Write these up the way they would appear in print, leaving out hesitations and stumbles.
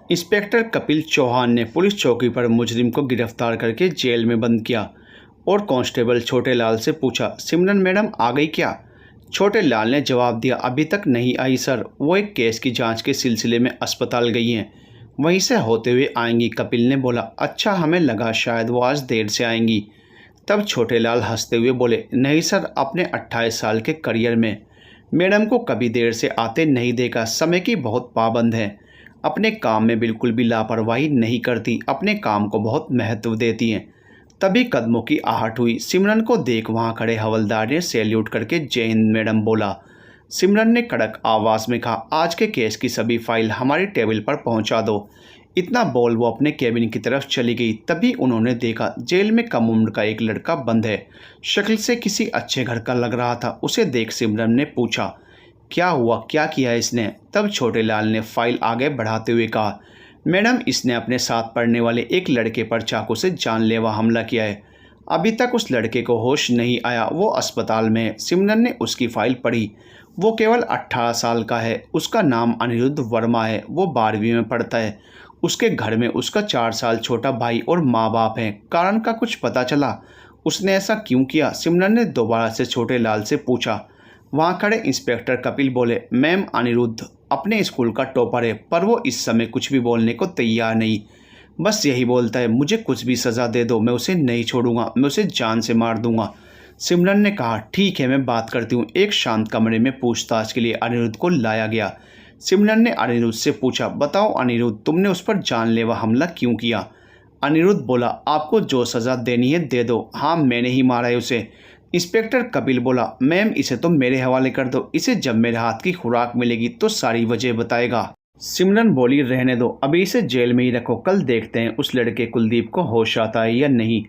Inspector Kapil Chauhan ने police चौकी पर मुजरिम को गिरफ्तार करके जेल में बंद किया और कांस्टेबल छोटे लाल से पूछा, सिमरन मैडम आ गई क्या? छोटे लाल ने जवाब दिया, अभी तक नहीं आई सर, वो एक केस की जांच के सिलसिले में अस्पताल गई हैं, वहीं से होते हुए आएंगी। कपिल ने बोला, अच्छा, हमें लगा शायद वो आज देर से आएंगी। तब छोटे लाल हंसते हुए बोले, नहीं सर, अपने 28 साल के करियर में मैडम को कभी देर से आते नहीं देखा। समय की बहुत पाबंद है, अपने काम में बिल्कुल भी लापरवाही नहीं करती, अपने काम को बहुत महत्व देती हैं। तभी कदमों की आहट हुई। सिमरन को देख वहां खड़े हवलदार ने सैल्यूट करके जय हिंद मैडम बोला। सिमरन ने कड़क आवाज़ में कहा, आज के केस की सभी फाइल हमारी टेबल पर पहुंचा दो। इतना बोल वो अपने केबिन की तरफ चली गई। तभी उन्होंने देखा जेल में कम उम्र का एक लड़का बंद है। शक्ल से किसी अच्छे घर का लग रहा था। उसे देख सिमरन ने पूछा, क्या हुआ, क्या किया इसने? तब छोटे लाल ने फाइल आगे बढ़ाते हुए कहा, मैडम, इसने अपने साथ पढ़ने वाले एक लड़के पर चाकू से जानलेवा हमला किया है। अभी तक उस लड़के को होश नहीं आया, वो अस्पताल में है। सिमरन ने उसकी फाइल पढ़ी। वो केवल 18 साल का है। उसका नाम अनिरुद्ध वर्मा है। वो 12वीं में पढ़ता है। उसके घर में उसका 4 साल छोटा भाई और माँ बाप हैं। कारण का कुछ पता चला? उसने ऐसा क्यों किया? सिमरन ने दोबारा से छोटे लाल से पूछा। वहाँ खड़े इंस्पेक्टर कपिल बोले, मैम, अनिरुद्ध अपने स्कूल का टॉपर है, पर वो इस समय कुछ भी बोलने को तैयार नहीं। बस यही बोलता है, मुझे कुछ भी सज़ा दे दो, मैं उसे नहीं छोड़ूंगा, मैं उसे जान से मार दूंगा। सिमरन ने कहा, ठीक है, मैं बात करती हूँ। एक शांत कमरे में पूछताछ के लिए अनिरुद्ध को लाया गया। सिमरन ने अनिरुद्ध से पूछा, बताओ अनिरुद्ध, तुमने उस पर जानलेवा हमला क्यों किया? अनिरुद्ध बोला, आपको जो सज़ा देनी है दे दो। हाँ, मैंने ही मारा है उसे। इंस्पेक्टर कपिल बोला, मैम, इसे तो मेरे हवाले कर दो। इसे जब मेरे हाथ की खुराक मिलेगी तो सारी वजह बताएगा। सिमरन बोली, रहने दो, अभी इसे जेल में ही रखो, कल देखते हैं उस लड़के कुलदीप को होश आता है या नहीं।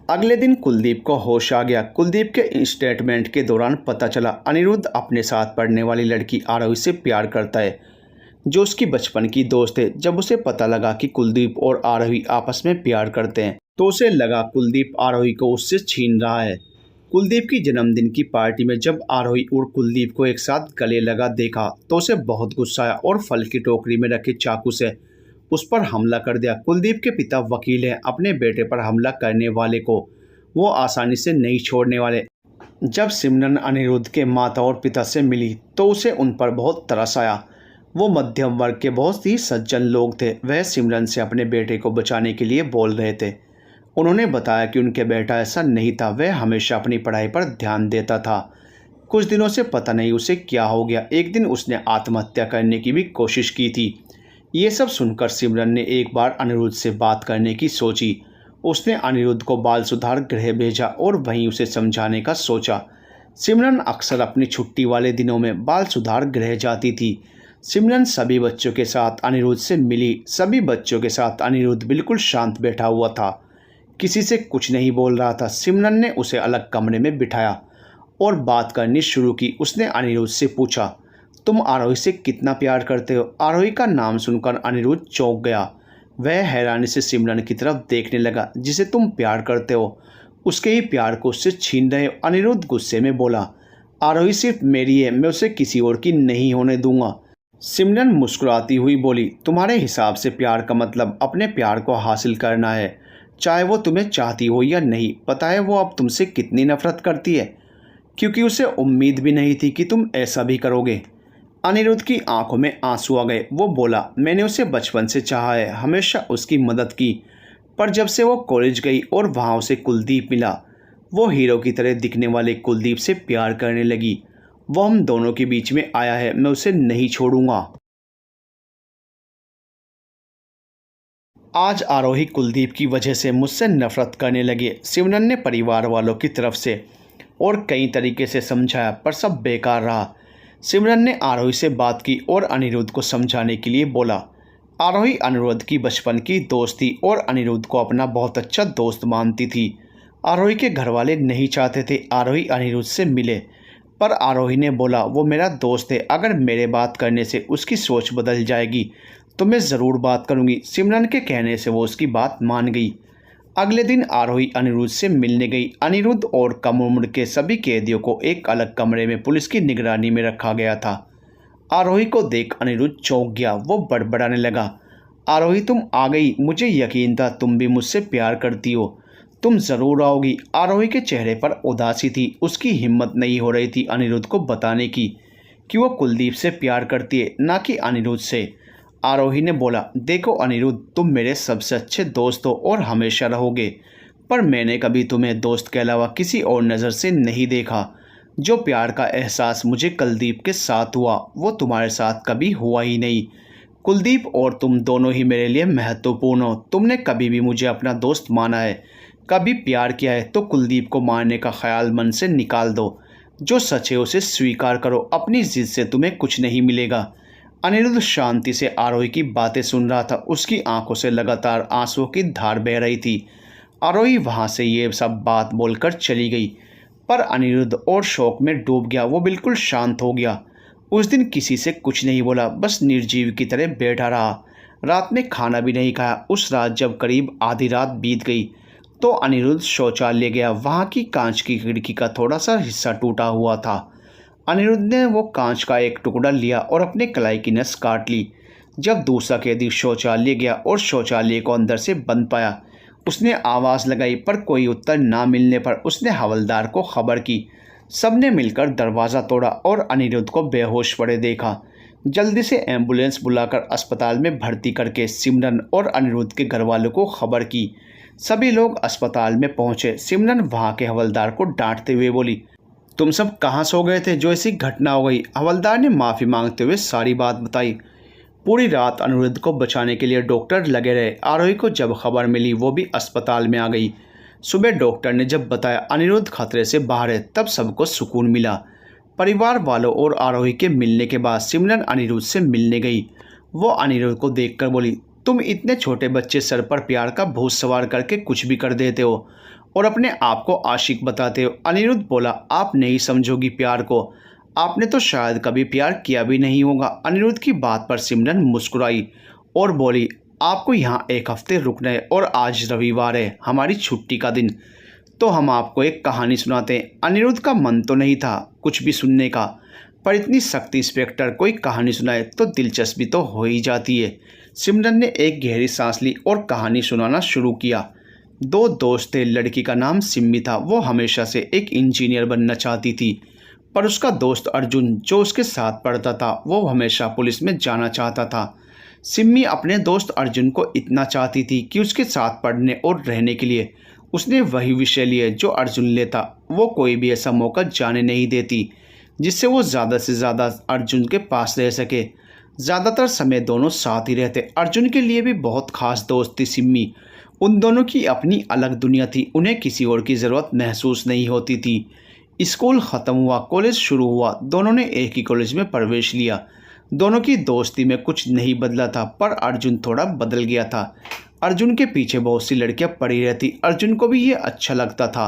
अगले दिन कुलदीप को होश आ गया। कुलदीप के स्टेटमेंट के दौरान पता चला अनिरुद्ध अपने साथ पढ़ने वाली लड़की आरोही से प्यार करता है, जो उसकी बचपन की दोस्त है। जब उसे पता लगा कि कुलदीप और आरोही आपस में प्यार करते हैं तो उसे लगा कुलदीप आरोही को उससे छीन रहा है। कुलदीप की जन्मदिन की पार्टी में जब आरोही और कुलदीप को एक साथ गले लगा देखा तो उसे बहुत गुस्सा आया और फल की टोकरी में रखे चाकू से उस पर हमला कर दिया। कुलदीप के पिता वकील हैं, अपने बेटे पर हमला करने वाले को वो आसानी से नहीं छोड़ने वाले। जब सिमरन अनिरुद्ध के माता और पिता से मिली तो उसे उन पर बहुत तरस आया। वो मध्यम वर्ग के बहुत ही सज्जन लोग थे। वह सिमरन से अपने बेटे को बचाने के लिए बोल रहे थे। उन्होंने बताया कि उनके बेटा ऐसा नहीं था, वह हमेशा अपनी पढ़ाई पर ध्यान देता था। कुछ दिनों से पता नहीं उसे क्या हो गया, एक दिन उसने आत्महत्या करने की भी कोशिश की थी। ये सब सुनकर सिमरन ने एक बार अनिरुद्ध से बात करने की सोची। उसने अनिरुद्ध को बाल सुधार गृह भेजा और वहीं उसे समझाने का सोचा। सिमरन अक्सर अपनी छुट्टी वाले दिनों में बाल सुधार गृह जाती थी। सिमरन सभी बच्चों के साथ अनिरुद्ध से मिली। सभी बच्चों के साथ अनिरुद्ध बिल्कुल शांत बैठा हुआ था, किसी से कुछ नहीं बोल रहा था। सिमरन ने उसे अलग कमरे में बिठाया और बात करनी शुरू की। उसने अनिरुद्ध से पूछा, तुम आरोही से कितना प्यार करते हो? आरोही का नाम सुनकर अनिरुद्ध चौंक गया। वह हैरानी से सिमरन की तरफ देखने लगा। जिसे तुम प्यार करते हो उसके ही प्यार को उससे छीन रहे हो। अनिरुद्ध गुस्से में बोला, आरोही सिर्फ मेरी है, मैं उसे किसी और की नहीं होने दूंगा। सिमरन मुस्कुराती हुई बोली, तुम्हारे हिसाब से प्यार का मतलब अपने प्यार को हासिल करना है, चाहे वो तुम्हें चाहती हो या नहीं। पता है वो अब तुमसे कितनी नफरत करती है, क्योंकि उसे उम्मीद भी नहीं थी कि तुम ऐसा भी करोगे। अनिरुद्ध की आंखों में आंसू आ गए। वो बोला, मैंने उसे बचपन से चाहा है, हमेशा उसकी मदद की, पर जब से वो कॉलेज गई और वहाँ उसे कुलदीप मिला, वो हीरो की तरह दिखने वाले कुलदीप से प्यार करने लगी। वो हम दोनों के बीच में आया है, मैं उसे नहीं छोड़ूंगा। आज आरोही कुलदीप की वजह से मुझसे नफरत करने लगे। सिमरन ने परिवार वालों की तरफ से और कई तरीके से समझाया, पर सब बेकार रहा। सिमरन ने आरोही से बात की और अनिरुद्ध को समझाने के लिए बोला। आरोही अनिरुद्ध की बचपन की दोस्त थी और अनिरुद्ध को अपना बहुत अच्छा दोस्त मानती थी। आरोही के घर वाले नहीं चाहते थे आरोही अनिरुद्ध से मिले, पर आरोही ने बोला, वो मेरा दोस्त है, अगर मेरे बात करने से उसकी सोच बदल जाएगी तो मैं ज़रूर बात करूंगी। सिमरन के कहने से वो उसकी बात मान गई। अगले दिन आरोही अनिरुद्ध से मिलने गई। अनिरुद्ध और कम उम्र के सभी कैदियों को एक अलग कमरे में पुलिस की निगरानी में रखा गया था। आरोही को देख अनिरुद्ध चौंक गया। वो बड़बड़ाने लगा, आरोही तुम आ गई, मुझे यकीन था तुम भी मुझसे प्यार करती हो, तुम ज़रूर आओगी। आरोही के चेहरे पर उदासी थी। उसकी हिम्मत नहीं हो रही थी अनिरुद्ध को बताने की कि वो कुलदीप से प्यार करती है, ना कि अनिरुद्ध से। आरोही ने बोला, देखो अनिरुद्ध, तुम मेरे सबसे अच्छे दोस्त हो और हमेशा रहोगे, पर मैंने कभी तुम्हें दोस्त के अलावा किसी और नज़र से नहीं देखा। जो प्यार का एहसास मुझे कुलदीप के साथ हुआ वो तुम्हारे साथ कभी हुआ ही नहीं। कुलदीप और तुम दोनों ही मेरे लिए महत्वपूर्ण हो। तुमने कभी भी मुझे अपना दोस्त माना है, कभी प्यार किया है, तो कुलदीप को मारने का ख्याल मन से निकाल दो। जो सच है उसे स्वीकार करो। अपनी जिद से तुम्हें कुछ नहीं मिलेगा। अनिरुद्ध शांति से आरोही की बातें सुन रहा था। उसकी आंखों से लगातार आंसुओं की धार बह रही थी। आरोही वहां से ये सब बात बोलकर चली गई, पर अनिरुद्ध और शोक में डूब गया। वो बिल्कुल शांत हो गया। उस दिन किसी से कुछ नहीं बोला, बस निर्जीव की तरह बैठा रहा। रात में खाना भी नहीं खाया। उस रात जब करीब आधी रात बीत गई तो अनिरुद्ध शौचालय गया। वहाँ की कांच की खिड़की का थोड़ा सा हिस्सा टूटा हुआ था। अनिरुद्ध ने वो कांच का एक टुकड़ा लिया और अपने कलाई की नस काट ली। जब दूसरा कैदी शौचालय गया और शौचालय को अंदर से बंद पाया, उसने आवाज़ लगाई, पर कोई उत्तर ना मिलने पर उसने हवलदार को खबर की। सबने मिलकर दरवाज़ा तोड़ा और अनिरुद्ध को बेहोश पड़े देखा। जल्दी से एम्बुलेंस बुलाकर अस्पताल में भर्ती करके सिमरन और अनिरुद्ध के घर वालों को खबर की। सभी लोग अस्पताल में पहुंचे। सिमरन वहां के हवलदार को डांटते हुए बोली, तुम सब कहाँ सो गए थे जो ऐसी घटना हो गई। हवलदार ने माफ़ी मांगते हुए सारी बात बताई। पूरी रात अनिरुद्ध को बचाने के लिए डॉक्टर लगे रहे। आरोही को जब खबर मिली वो भी अस्पताल में आ गई। सुबह डॉक्टर ने जब बताया अनिरुद्ध खतरे से बाहर है, तब सबको सुकून मिला। परिवार वालों और आरोही के मिलने के बाद सिमरन अनिरुद्ध से मिलने गई। वो अनिरुद्ध को देखकर बोली, तुम इतने छोटे बच्चे सर पर प्यार का भूत सवार करके कुछ भी कर देते हो और अपने आप को आशिक बताते हो। अनिरुद्ध बोला, आप नहीं समझोगी प्यार को, आपने तो शायद कभी प्यार किया भी नहीं होगा। अनिरुद्ध की बात पर सिमरन मुस्कुराई और बोली, आपको यहाँ एक हफ्ते रुकना है और आज रविवार है, हमारी छुट्टी का दिन, तो हम आपको एक कहानी सुनाते हैं। अनिरुद्ध का मन तो नहीं था कुछ भी सुनने का, पर इतनी सख्त इंस्पेक्टर कोई कहानी सुनाए तो दिलचस्पी तो हो ही जाती है। सिमरन ने एक गहरी सांस ली और कहानी सुनाना शुरू किया। दो दोस्त थे। लड़की का नाम सिम्मी था। वो हमेशा से एक इंजीनियर बनना चाहती थी, पर उसका दोस्त अर्जुन जो उसके साथ पढ़ता था वो हमेशा पुलिस में जाना चाहता था। सिम्मी अपने दोस्त अर्जुन को इतना चाहती थी कि उसके साथ पढ़ने और रहने के लिए उसने वही विषय लिए जो अर्जुन लेता। वो कोई भी ऐसा मौका जाने नहीं देती जिससे वो ज़्यादा से ज़्यादा अर्जुन के पास रह सके। ज़्यादातर समय दोनों साथ ही रहते। अर्जुन के लिए भी बहुत खास दोस्त थी सिम्मी। उन दोनों की अपनी अलग दुनिया थी। उन्हें किसी और की ज़रूरत महसूस नहीं होती थी। स्कूल ख़त्म हुआ, कॉलेज शुरू हुआ। दोनों ने एक ही कॉलेज में प्रवेश लिया। दोनों की दोस्ती में कुछ नहीं बदला था, पर अर्जुन थोड़ा बदल गया था। अर्जुन के पीछे बहुत सी लड़कियां पड़ी रहती। अर्जुन को भी ये अच्छा लगता था,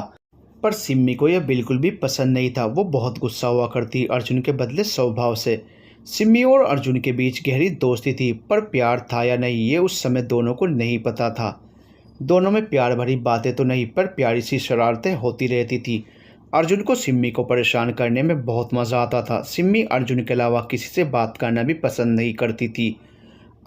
पर सिम्मी को यह बिल्कुल भी पसंद नहीं था। वो बहुत गुस्सा हुआ करती अर्जुन के बदले स्वभाव से। सिम्मी और अर्जुन के बीच गहरी दोस्ती थी, पर प्यार था या नहीं ये उस समय दोनों को नहीं पता था। दोनों में प्यार भरी बातें तो नहीं, पर प्यारी सी शरारतें होती रहती थी। अर्जुन को सिम्मी को परेशान करने में बहुत मज़ा आता था। सिम्मी अर्जुन के अलावा किसी से बात करना भी पसंद नहीं करती थी।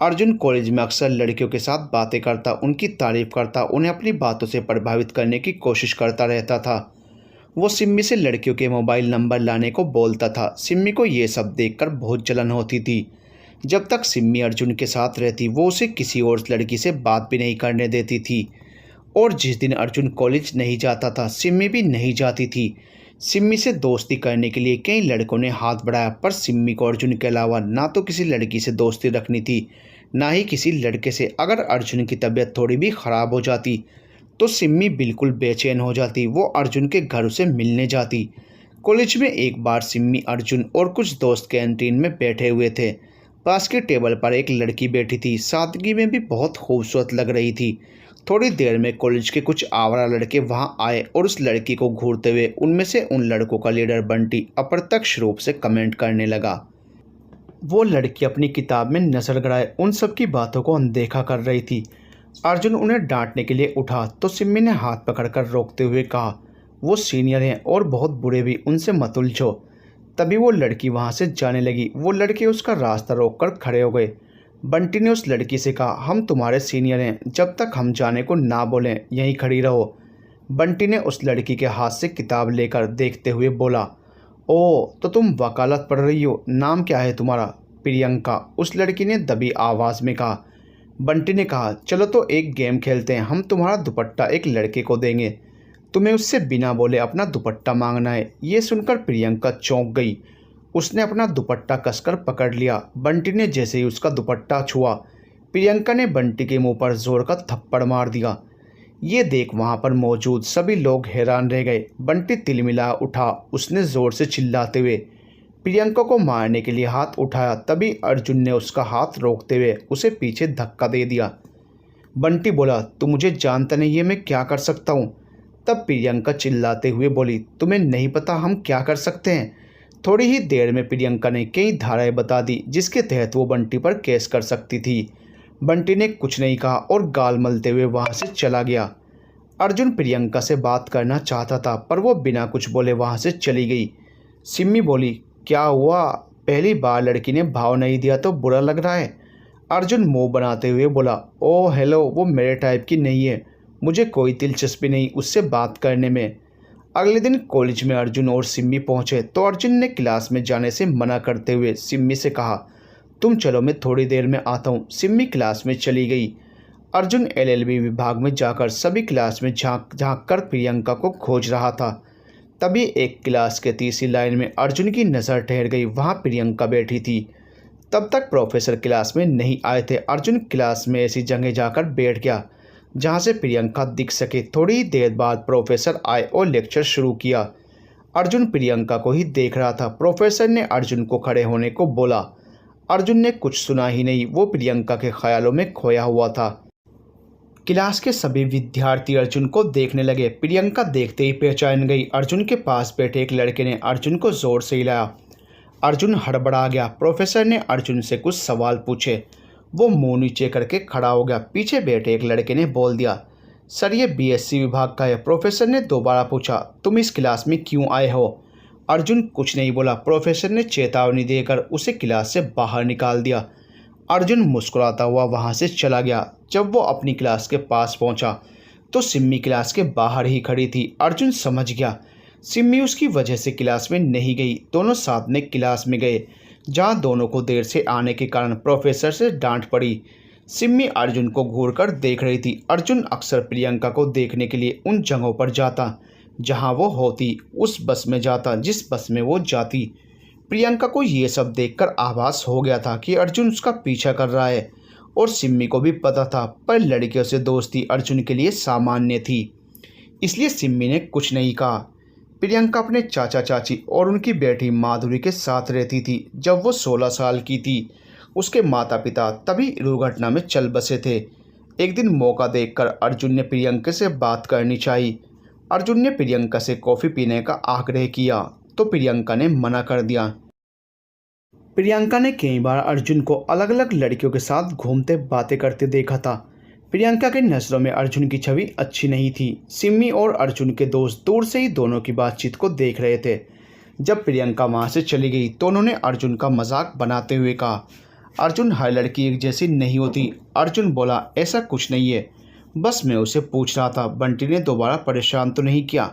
अर्जुन कॉलेज में अक्सर लड़कियों के साथ बातें करता, उनकी तारीफ करता, उन्हें अपनी बातों से प्रभावित करने की कोशिश करता रहता था। वो सिम्मी से लड़कियों के मोबाइल नंबर लाने को बोलता था। सिम्मी को ये सब देखकर बहुत जलन होती थी। जब तक सिम्मी अर्जुन के साथ रहती वो उसे किसी और लड़की से बात भी नहीं करने देती थी। और जिस दिन अर्जुन कॉलेज नहीं जाता था सिम्मी भी नहीं जाती थी। सिम्मी से दोस्ती करने के लिए कई लड़कों ने हाथ बढ़ाया, पर सिम्मी को अर्जुन के अलावा ना तो किसी लड़की से दोस्ती रखनी थी, ना ही किसी लड़के से। अगर अर्जुन की तबीयत थोड़ी भी ख़राब हो जाती तो सिम्मी बिल्कुल बेचैन हो जाती। वो अर्जुन के घर उसे मिलने जाती। कॉलेज में एक बार सिम्मी, अर्जुन और कुछ दोस्त कैंटीन में बैठे हुए थे। पास के टेबल पर एक लड़की बैठी थी। सादगी में भी बहुत खूबसूरत लग रही थी। थोड़ी देर में कॉलेज के कुछ आवारा लड़के वहां आए और उस लड़की को घूरते हुए उनमें से उन लड़कों का लीडर बंटी अप्रत्यक्ष रूप से कमेंट करने लगा। वो लड़की अपनी किताब में नजर गड़ाए उन सब की बातों को अनदेखा कर रही थी। अर्जुन उन्हें डांटने के लिए उठा तो सिम्मी ने हाथ पकड़कर रोकते हुए कहा, वो सीनियर हैं और बहुत बुरे भी, उनसे मत उलझो। तभी वो लड़की वहाँ से जाने लगी। वो लड़के उसका रास्ता रोककर खड़े हो गए। बंटी ने उस लड़की से कहा, हम तुम्हारे सीनियर हैं, जब तक हम जाने को ना बोलें यहीं खड़ी रहो। बंटी ने उस लड़की के हाथ से किताब लेकर देखते हुए बोला, ओ तो तुम वकालत पढ़ रही हो, नाम क्या है तुम्हारा? प्रियंका, उस लड़की ने दबी आवाज़ में कहा। बंटी ने कहा, चलो तो एक गेम खेलते हैं, हम तुम्हारा दुपट्टा एक लड़के को देंगे, तुम्हें उससे बिना बोले अपना दुपट्टा मांगना है। ये सुनकर प्रियंका चौंक गई। उसने अपना दुपट्टा कसकर पकड़ लिया। बंटी ने जैसे ही उसका दुपट्टा छुआ, प्रियंका ने बंटी के मुंह पर जोर का थप्पड़ मार दिया। ये देख वहां पर मौजूद सभी लोग हैरान रह गए। बंटी तिलमिला उठा। उसने ज़ोर से चिल्लाते हुए प्रियंका को मारने के लिए हाथ उठाया। तभी अर्जुन ने उसका हाथ रोकते हुए उसे पीछे धक्का दे दिया। बंटी बोला, तू मुझे जानता नहीं है मैं क्या कर सकता हूँ। तब प्रियंका चिल्लाते हुए बोली, तुम्हें नहीं पता हम क्या कर सकते हैं? थोड़ी ही देर में प्रियंका ने कई धाराएं बता दी जिसके तहत वो बंटी पर केस कर सकती थी। बंटी ने कुछ नहीं कहा और गाल मलते हुए वहाँ से चला गया। अर्जुन प्रियंका से बात करना चाहता था पर वो बिना कुछ बोले वहाँ से चली गई। सिम्मी बोली, क्या हुआ? पहली बार लड़की ने भाव नहीं दिया तो बुरा लग रहा है? अर्जुन मुंह बनाते हुए बोला, ओह हेलो, वो मेरे टाइप की नहीं है, मुझे कोई दिलचस्पी नहीं उससे बात करने में। अगले दिन कॉलेज में अर्जुन और सिम्मी पहुंचे तो अर्जुन ने क्लास में जाने से मना करते हुए सिम्मी से कहा, तुम चलो मैं थोड़ी देर में आता हूं। सिम्मी क्लास में चली गई। अर्जुन एलएलबी विभाग में जाकर सभी क्लास में झांक झांक कर प्रियंका को खोज रहा था। तभी एक क्लास के तीसरी लाइन में अर्जुन की नज़र ठहर गई। वहाँ प्रियंका बैठी थी। तब तक प्रोफेसर क्लास में नहीं आए थे। अर्जुन क्लास में ऐसी जगह जाकर बैठ गया जहाँ से प्रियंका दिख सके। थोड़ी देर बाद प्रोफेसर आए और लेक्चर शुरू किया। अर्जुन प्रियंका को ही देख रहा था। प्रोफेसर ने अर्जुन को खड़े होने को बोला। अर्जुन ने कुछ सुना ही नहीं, वो प्रियंका के ख्यालों में खोया हुआ था। क्लास के सभी विद्यार्थी अर्जुन को देखने लगे। प्रियंका देखते ही पहचान गई। अर्जुन के पास बैठे एक लड़के ने अर्जुन को जोर से हिलाया। अर्जुन हड़बड़ा गया। प्रोफेसर ने अर्जुन से कुछ सवाल पूछे। वो मुंह नीचे करके खड़ा हो गया। पीछे बैठे एक लड़के ने बोल दिया, सर ये बीएससी विभाग का है। प्रोफेसर ने दोबारा पूछा, तुम इस क्लास में क्यों आए हो? अर्जुन कुछ नहीं बोला। प्रोफेसर ने चेतावनी देकर उसे क्लास से बाहर निकाल दिया। अर्जुन मुस्कुराता हुआ वहाँ से चला गया। जब वो अपनी क्लास के पास पहुँचा तो सिम्मी क्लास के बाहर ही खड़ी थी। अर्जुन समझ गया सिम्मी उसकी वजह से क्लास में नहीं गई। दोनों साथ में क्लास में गए जहाँ दोनों को देर से आने के कारण प्रोफेसर से डांट पड़ी। सिम्मी अर्जुन को घूर कर देख रही थी। अर्जुन अक्सर प्रियंका को देखने के लिए उन जगहों पर जाता जहाँ वो होती, उस बस में जाता जिस बस में वो जाती। प्रियंका को ये सब देखकर आभास हो गया था कि अर्जुन उसका पीछा कर रहा है और सिम्मी को भी पता था, पर लड़कियों से दोस्ती अर्जुन के लिए सामान्य थी, इसलिए सिम्मी ने कुछ नहीं कहा। प्रियंका अपने चाचा चाची और उनकी बेटी माधुरी के साथ रहती थी। जब वो 16 साल की थी उसके माता पिता तभी दुर्घटना में चल बसे थे। एक दिन मौका देखकर अर्जुन ने प्रियंका से बात करनी चाहिए। अर्जुन ने प्रियंका से कॉफ़ी पीने का आग्रह किया तो प्रियंका ने मना कर दिया। प्रियंका ने कई बार अर्जुन को अलग अलग लड़कियों के साथ घूमते बातें करते देखा था। प्रियंका की नज़रों में अर्जुन की छवि अच्छी नहीं थी। सिम्मी और अर्जुन के दोस्त दूर से ही दोनों की बातचीत को देख रहे थे। जब प्रियंका वहाँ से चली गई तो उन्होंने अर्जुन का मजाक बनाते हुए कहा, अर्जुन हर लड़की एक जैसी नहीं होती। अर्जुन बोला, ऐसा कुछ नहीं है, बस मैं उसे पूछ रहा था। बंटी ने दोबारा परेशान तो नहीं किया?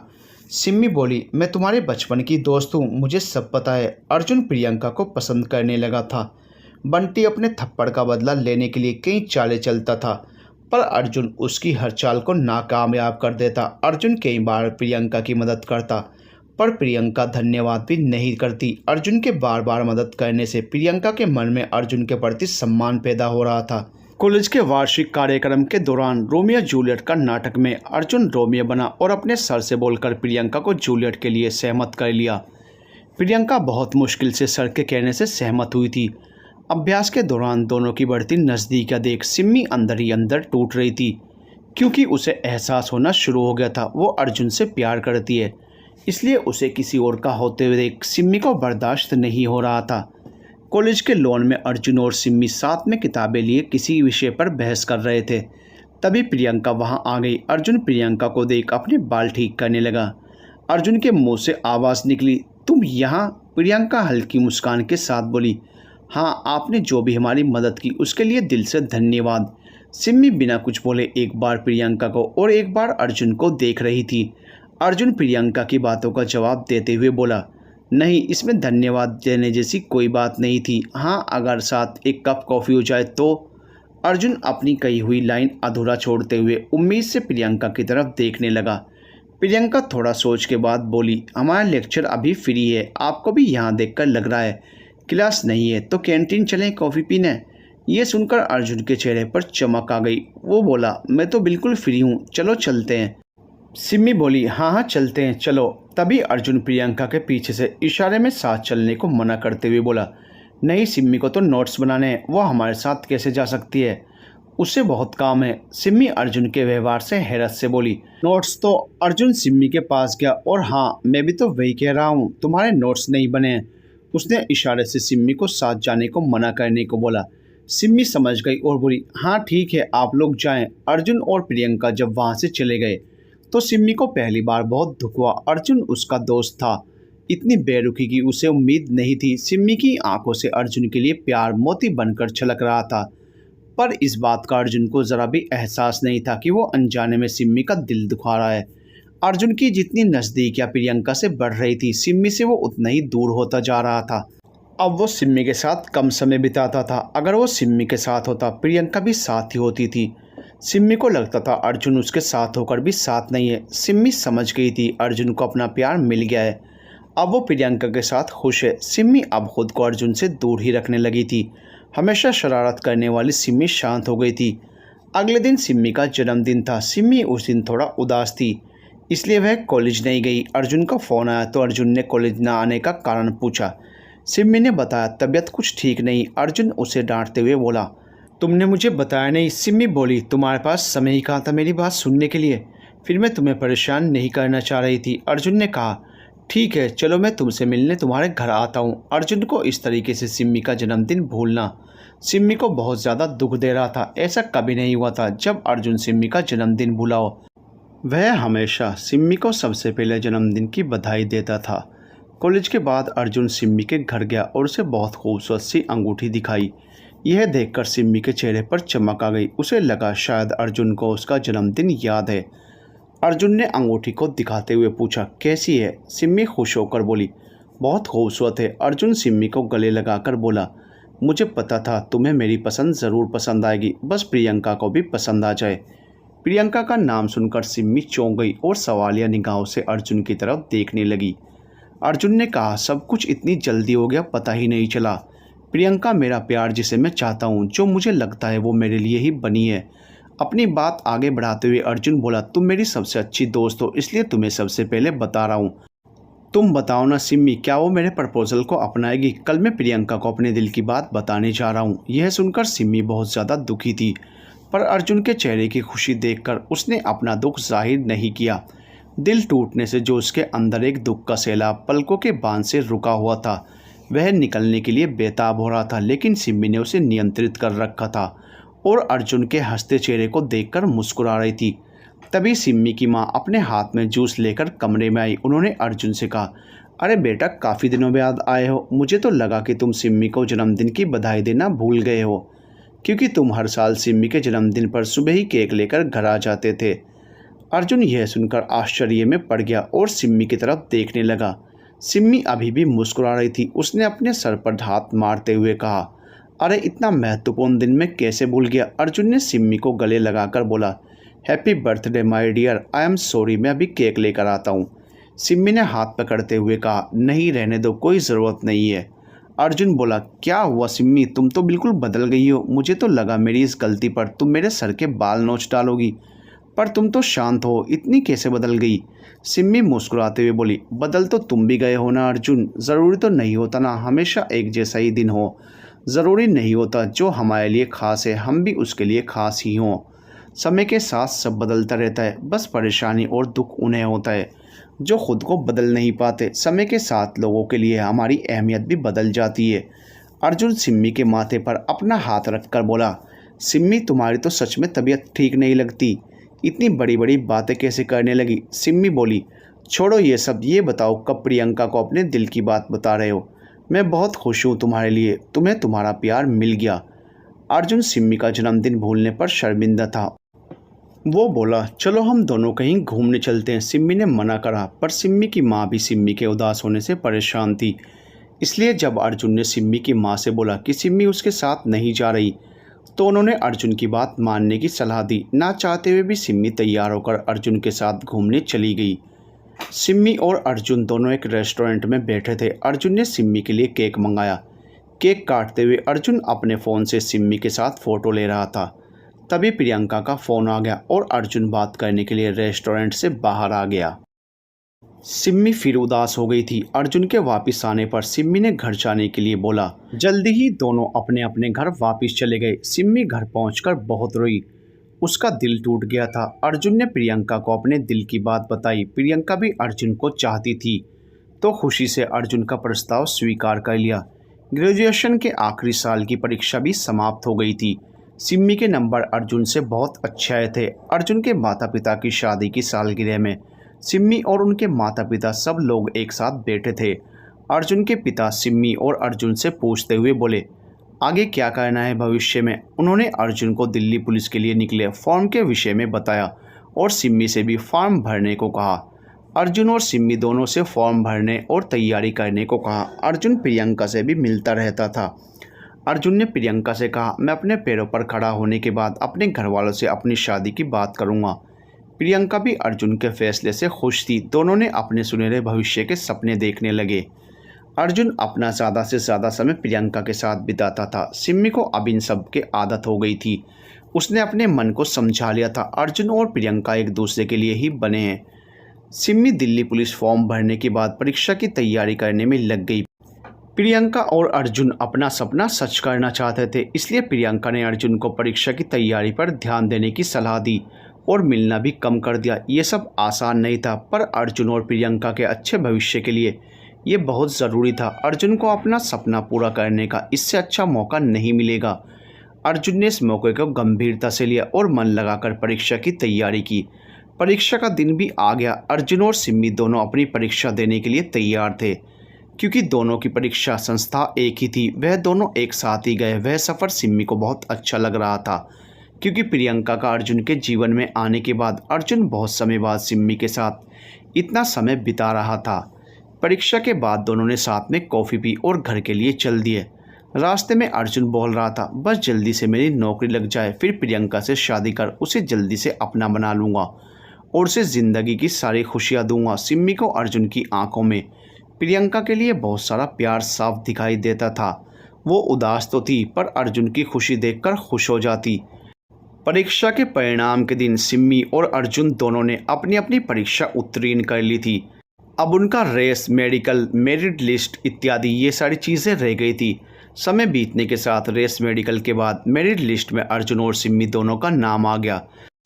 सिम्मी बोली, मैं तुम्हारे बचपन की दोस्त हूँ, मुझे सब पता है। अर्जुन प्रियंका को पसंद करने लगा था। बंटी अपने थप्पड़ का बदला लेने के लिए कई चालें चलता था पर अर्जुन उसकी हर चाल को नाकामयाब कर देता। अर्जुन कई बार प्रियंका की मदद करता पर प्रियंका धन्यवाद भी नहीं करती। अर्जुन के बार बार मदद करने से प्रियंका के मन में अर्जुन के प्रति सम्मान पैदा हो रहा था। कॉलेज के वार्षिक कार्यक्रम के दौरान रोमियो जूलियट का नाटक में अर्जुन रोमियो बना और अपने सर से बोलकर प्रियंका को जूलियट के लिए सहमत कर लिया। प्रियंका बहुत मुश्किल से सर के कहने से सहमत हुई थी। अभ्यास के दौरान दोनों की बढ़ती नज़दीकियाँ देख सिम्मी अंदर ही अंदर टूट रही थी, क्योंकि उसे एहसास होना शुरू हो गया था वो अर्जुन से प्यार करती है, इसलिए उसे किसी और का होते हुए देख सिम्मी को बर्दाश्त नहीं हो रहा था। कॉलेज के लॉन में अर्जुन और सिम्मी साथ में किताबें लिए किसी विषय पर बहस कर रहे थे। तभी प्रियंका वहां आ गई। अर्जुन प्रियंका को देख अपने बाल ठीक करने लगा। अर्जुन के मुंह से आवाज़ निकली, तुम यहाँ? प्रियंका हल्की मुस्कान के साथ बोली, हाँ, आपने जो भी हमारी मदद की उसके लिए दिल से धन्यवाद। सिम्मी बिना कुछ बोले एक बार प्रियंका को और एक बार अर्जुन को देख रही थी। अर्जुन प्रियंका की बातों का जवाब देते हुए बोला, नहीं, इसमें धन्यवाद देने जैसी कोई बात नहीं थी। हाँ, अगर साथ एक कप कॉफ़ी हो जाए तो। अर्जुन अपनी कही हुई लाइन अधूरा छोड़ते हुए उम्मीद से प्रियंका की तरफ देखने लगा। प्रियंका थोड़ा सोच के बाद बोली, हमारा लेक्चर अभी फ्री है, आपको भी यहाँ देखकर लग रहा है। क्लास नहीं है तो कैंटीन चलें कॉफ़ी पीने। ये सुनकर अर्जुन के चेहरे पर चमक आ गई। वो बोला, मैं तो बिल्कुल फ्री हूँ, चलो चलते हैं। सिम्मी बोली, हाँ हाँ चलते हैं, चलो। तभी अर्जुन प्रियंका के पीछे से इशारे में साथ चलने को मना करते हुए बोला, नहीं, सिम्मी को तो नोट्स बनाने हैं, वो हमारे साथ कैसे जा सकती है, उससे बहुत काम है। सिम्मी अर्जुन के व्यवहार से हैरत से बोली, नोट्स तो। अर्जुन सिम्मी के पास गया और हाँ, मैं भी तो वही कह रहा हूँ, तुम्हारे नोट्स नहीं बने हैं। उसने इशारे से सिम्मी को साथ जाने को मना करने को बोला। सिम्मी समझ गई और बोली, हाँ ठीक है, आप लोग जाएं। अर्जुन और प्रियंका जब वहाँ से चले गए तो सिम्मी को पहली बार बहुत दुख हुआ। अर्जुन उसका दोस्त था, इतनी बेरुखी की उसे उम्मीद नहीं थी। सिम्मी की आंखों से अर्जुन के लिए प्यार मोती बनकर छलक रहा था, पर इस बात का अर्जुन को ज़रा भी एहसास नहीं था कि वो अनजाने में सिम्मी का दिल दुखा रहा है। अर्जुन की जितनी नज़दीकियाँ प्रियंका से बढ़ रही थी, सिम्मी से वो उतना ही दूर होता जा रहा था। अब वो सिम्मी के साथ कम समय बिताता था। अगर वो सिम्मी के साथ होता, प्रियंका भी साथ ही होती थी। सिम्मी को लगता था अर्जुन उसके साथ होकर भी साथ नहीं है। सिम्मी समझ गई थी अर्जुन को अपना प्यार मिल गया है, अब वो प्रियंका के साथ खुश है। सिम्मी अब खुद को अर्जुन से दूर ही रखने लगी थी। हमेशा शरारत करने वाली सिम्मी शांत हो गई थी। अगले दिन सिम्मी का जन्मदिन था। सिम्मी उस दिन थोड़ा उदास थी, इसलिए वह कॉलेज नहीं गई। अर्जुन का फ़ोन आया तो अर्जुन ने कॉलेज न आने का कारण पूछा। सिम्मी ने बताया, तबीयत कुछ ठीक नहीं। अर्जुन उसे डांटते हुए बोला, तुमने मुझे बताया नहीं। सिम्मी बोली, तुम्हारे पास समय ही कहाँ था मेरी बात सुनने के लिए, फिर मैं तुम्हें परेशान नहीं करना चाह रही थी। अर्जुन ने कहा, ठीक है, चलो मैं तुमसे मिलने तुम्हारे घर आता हूँ। अर्जुन को इस तरीके से सिम्मी का जन्मदिन भूलना सिम्मी को बहुत ज़्यादा दुख दे रहा था। ऐसा कभी नहीं हुआ था जब अर्जुन सिम्मी का जन्मदिन भूला हो। वह हमेशा सिम्मी को सबसे पहले जन्मदिन की बधाई देता था। कॉलेज के बाद अर्जुन सिम्मी के घर गया और उसे बहुत खूबसूरत सी अंगूठी दिखाई। यह देखकर सिम्मी के चेहरे पर चमक आ गई। उसे लगा शायद अर्जुन को उसका जन्मदिन याद है। अर्जुन ने अंगूठी को दिखाते हुए पूछा, कैसी है? सिम्मी खुश होकर बोली, बहुत खूबसूरत है। अर्जुन सिम्मी को गले लगाकर बोला, मुझे पता था तुम्हें मेरी पसंद ज़रूर पसंद आएगी, बस प्रियंका को भी पसंद आ जाए। प्रियंका का नाम सुनकर सिम्मी चौंक गई और सवालिया निगाहों से अर्जुन की तरफ देखने लगी। अर्जुन ने कहा, सब कुछ इतनी जल्दी हो गया, पता ही नहीं चला। प्रियंका मेरा प्यार जिसे मैं चाहता हूँ, जो मुझे लगता है वो मेरे लिए ही बनी है। अपनी बात आगे बढ़ाते हुए अर्जुन बोला, तुम मेरी सबसे अच्छी दोस्त हो, इसलिए तुम्हें सबसे पहले बता रहा हूँ। तुम बताओ ना सिम्मी, क्या वो मेरे प्रपोजल को अपनाएगी? कल मैं प्रियंका को अपने दिल की बात बताने जा रहा हूँ। यह सुनकर सिम्मी बहुत ज़्यादा दुखी थी, पर अर्जुन के चेहरे की खुशी देखकर उसने अपना दुख जाहिर नहीं किया। दिल टूटने से जो उसके अंदर एक दुख का सैलाब पलकों के बांध से रुका हुआ था, वह निकलने के लिए बेताब हो रहा था, लेकिन सिम्मी ने उसे नियंत्रित कर रखा था और अर्जुन के हंसते चेहरे को देखकर मुस्कुरा रही थी। तभी सिम्मी की माँ अपने हाथ में जूस लेकर कमरे में आई। उन्होंने अर्जुन से कहा, अरे बेटा, काफ़ी दिनों बाद आए हो। मुझे तो लगा कि तुम सिम्मी को जन्मदिन की बधाई देना भूल गए हो, क्योंकि तुम हर साल सिम्मी के जन्मदिन पर सुबह ही केक लेकर घर आ जाते थे। अर्जुन यह सुनकर आश्चर्य में पड़ गया और सिम्मी की तरफ देखने लगा। सिम्मी अभी भी मुस्कुरा रही थी। उसने अपने सर पर हाथ मारते हुए कहा, अरे इतना महत्वपूर्ण दिन में कैसे भूल गया? अर्जुन ने सिम्मी को गले लगाकर बोला, happy birthday my dear, I am sorry, मैं अभी केक लेकर आता हूँ। सिम्मी ने हाथ पकड़ते हुए कहा, नहीं रहने दो, कोई ज़रूरत नहीं है। अर्जुन बोला, क्या हुआ सिम्मी, तुम तो बिल्कुल बदल गई हो। मुझे तो लगा मेरी इस गलती पर तुम मेरे सर के बाल नोच डालोगी, पर तुम तो शांत हो, इतनी कैसे बदल गई? सिम्मी मुस्कुराते हुए बोली, बदल तो तुम भी गए हो ना अर्जुन। ज़रूरी तो नहीं होता ना हमेशा एक जैसा ही दिन हो। ज़रूरी नहीं होता जो हमारे लिए ख़ास है हम भी उसके लिए ख़ास ही हों। समय के साथ सब बदलता रहता है, बस परेशानी और दुख उन्हें होता है जो खुद को बदल नहीं पाते। समय के साथ लोगों के लिए हमारी अहमियत भी बदल जाती है। अर्जुन सिम्मी के माथे पर अपना हाथ रखकर बोला, सिम्मी तुम्हारी तो सच में तबीयत ठीक नहीं लगती, इतनी बड़ी बड़ी बातें कैसे करने लगी? सिम्मी बोली, छोड़ो ये सब, ये बताओ कब प्रियंका को अपने दिल की बात बता रहे हो? मैं बहुत खुश हूँ तुम्हारे लिए, तुम्हें तुम्हारा प्यार मिल गया। अर्जुन सिम्मी का जन्मदिन भूलने पर शर्मिंदा था। वो बोला, चलो हम दोनों कहीं घूमने चलते हैं। सिम्मी ने मना करा, पर सिम्मी की माँ भी सिम्मी के उदास होने से परेशान थी। इसलिए जब अर्जुन ने सिम्मी की माँ से बोला कि सिम्मी उसके साथ नहीं जा रही, तो उन्होंने अर्जुन की बात मानने की सलाह दी। ना चाहते हुए भी सिम्मी तैयार होकर अर्जुन के साथ घूमने चली गई। सिम्मी और अर्जुन दोनों एक रेस्टोरेंट में बैठे थे। अर्जुन ने सिम्मी के लिए केक मंगाया। केक काटते हुए अर्जुन अपने फ़ोन से सिम्मी के साथ फ़ोटो ले रहा था। तभी प्रियंका का फ़ोन आ गया और अर्जुन बात करने के लिए रेस्टोरेंट से बाहर आ गया। सिम्मी फिर उदास हो गई थी। अर्जुन के वापस आने पर सिम्मी ने घर जाने के लिए बोला। जल्दी ही दोनों अपने अपने घर वापस चले गए। सिम्मी घर पहुंचकर बहुत रोई। उसका दिल टूट गया था। अर्जुन ने प्रियंका को अपने दिल की बात बताई। प्रियंका भी अर्जुन को चाहती थी, तो खुशी से अर्जुन का प्रस्ताव स्वीकार कर लिया। ग्रेजुएशन के आखिरी साल की परीक्षा भी समाप्त हो गई थी। सिम्मी के नंबर अर्जुन से बहुत अच्छे आए थे। अर्जुन के माता पिता की शादी की सालगिरह में सिम्मी और उनके माता पिता सब लोग एक साथ बैठे थे। अर्जुन के पिता सिम्मी और अर्जुन से पूछते हुए बोले, आगे क्या करना है भविष्य में। उन्होंने अर्जुन को दिल्ली पुलिस के लिए निकले फॉर्म के विषय में बताया और सिम्मी से भी फॉर्म भरने को कहा। अर्जुन और सिम्मी दोनों से फॉर्म भरने और तैयारी करने को कहा। अर्जुन प्रियंका से भी मिलता रहता था। अर्जुन ने प्रियंका से कहा, मैं अपने पैरों पर खड़ा होने के बाद अपने घर वालों से अपनी शादी की बात करूंगा। प्रियंका भी अर्जुन के फैसले से खुश थी। दोनों ने अपने सुनहरे भविष्य के सपने देखने लगे। अर्जुन अपना ज़्यादा से ज़्यादा समय प्रियंका के साथ बिताता था। सिम्मी को अब इन सब की आदत हो गई थी। उसने अपने मन को समझा लिया था, अर्जुन और प्रियंका एक दूसरे के लिए ही बने हैं। सिम्मी दिल्ली पुलिस फॉर्म भरने के बाद परीक्षा की तैयारी करने में लग गई। प्रियंका और अर्जुन अपना सपना सच करना चाहते थे, इसलिए प्रियंका ने अर्जुन को परीक्षा की तैयारी पर ध्यान देने की सलाह दी और मिलना भी कम कर दिया। ये सब आसान नहीं था, पर अर्जुन और प्रियंका के अच्छे भविष्य के लिए ये बहुत ज़रूरी था। अर्जुन को अपना सपना पूरा करने का इससे अच्छा मौका नहीं मिलेगा। अर्जुन ने इस मौके को गंभीरता से लिया और मन लगाकर परीक्षा की तैयारी की। परीक्षा का दिन भी आ गया। अर्जुन और सिम्मी दोनों अपनी परीक्षा देने के लिए तैयार थे। क्योंकि दोनों की परीक्षा संस्था एक ही थी, वह दोनों एक साथ ही गए। वह सफ़र सिम्मी को बहुत अच्छा लग रहा था, क्योंकि प्रियंका का अर्जुन के जीवन में आने के बाद अर्जुन बहुत समय बाद सिम्मी के साथ इतना समय बिता रहा था। परीक्षा के बाद दोनों ने साथ में कॉफ़ी पी और घर के लिए चल दिए। रास्ते में अर्जुन बोल रहा था, बस जल्दी से मेरी नौकरी लग जाए, फिर प्रियंका से शादी कर उसे जल्दी से अपना बना लूँगा और उसे ज़िंदगी की सारी खुशियाँ दूंगा। सिम्मी को अर्जुन की आंखों में प्रियंका के लिए बहुत सारा प्यार साफ दिखाई देता था। वो उदास तो थी, पर अर्जुन की खुशी देखकर खुश हो जाती। परीक्षा के परिणाम के दिन सिम्मी और अर्जुन दोनों ने अपनी अपनी परीक्षा उत्तीर्ण कर ली थी। अब उनका रेस, मेडिकल, मेरिट लिस्ट इत्यादि ये सारी चीज़ें रह गई थी। समय बीतने के साथ रेस, मेडिकल के बाद मेरिट लिस्ट में अर्जुन और सिम्मी दोनों का नाम आ गया।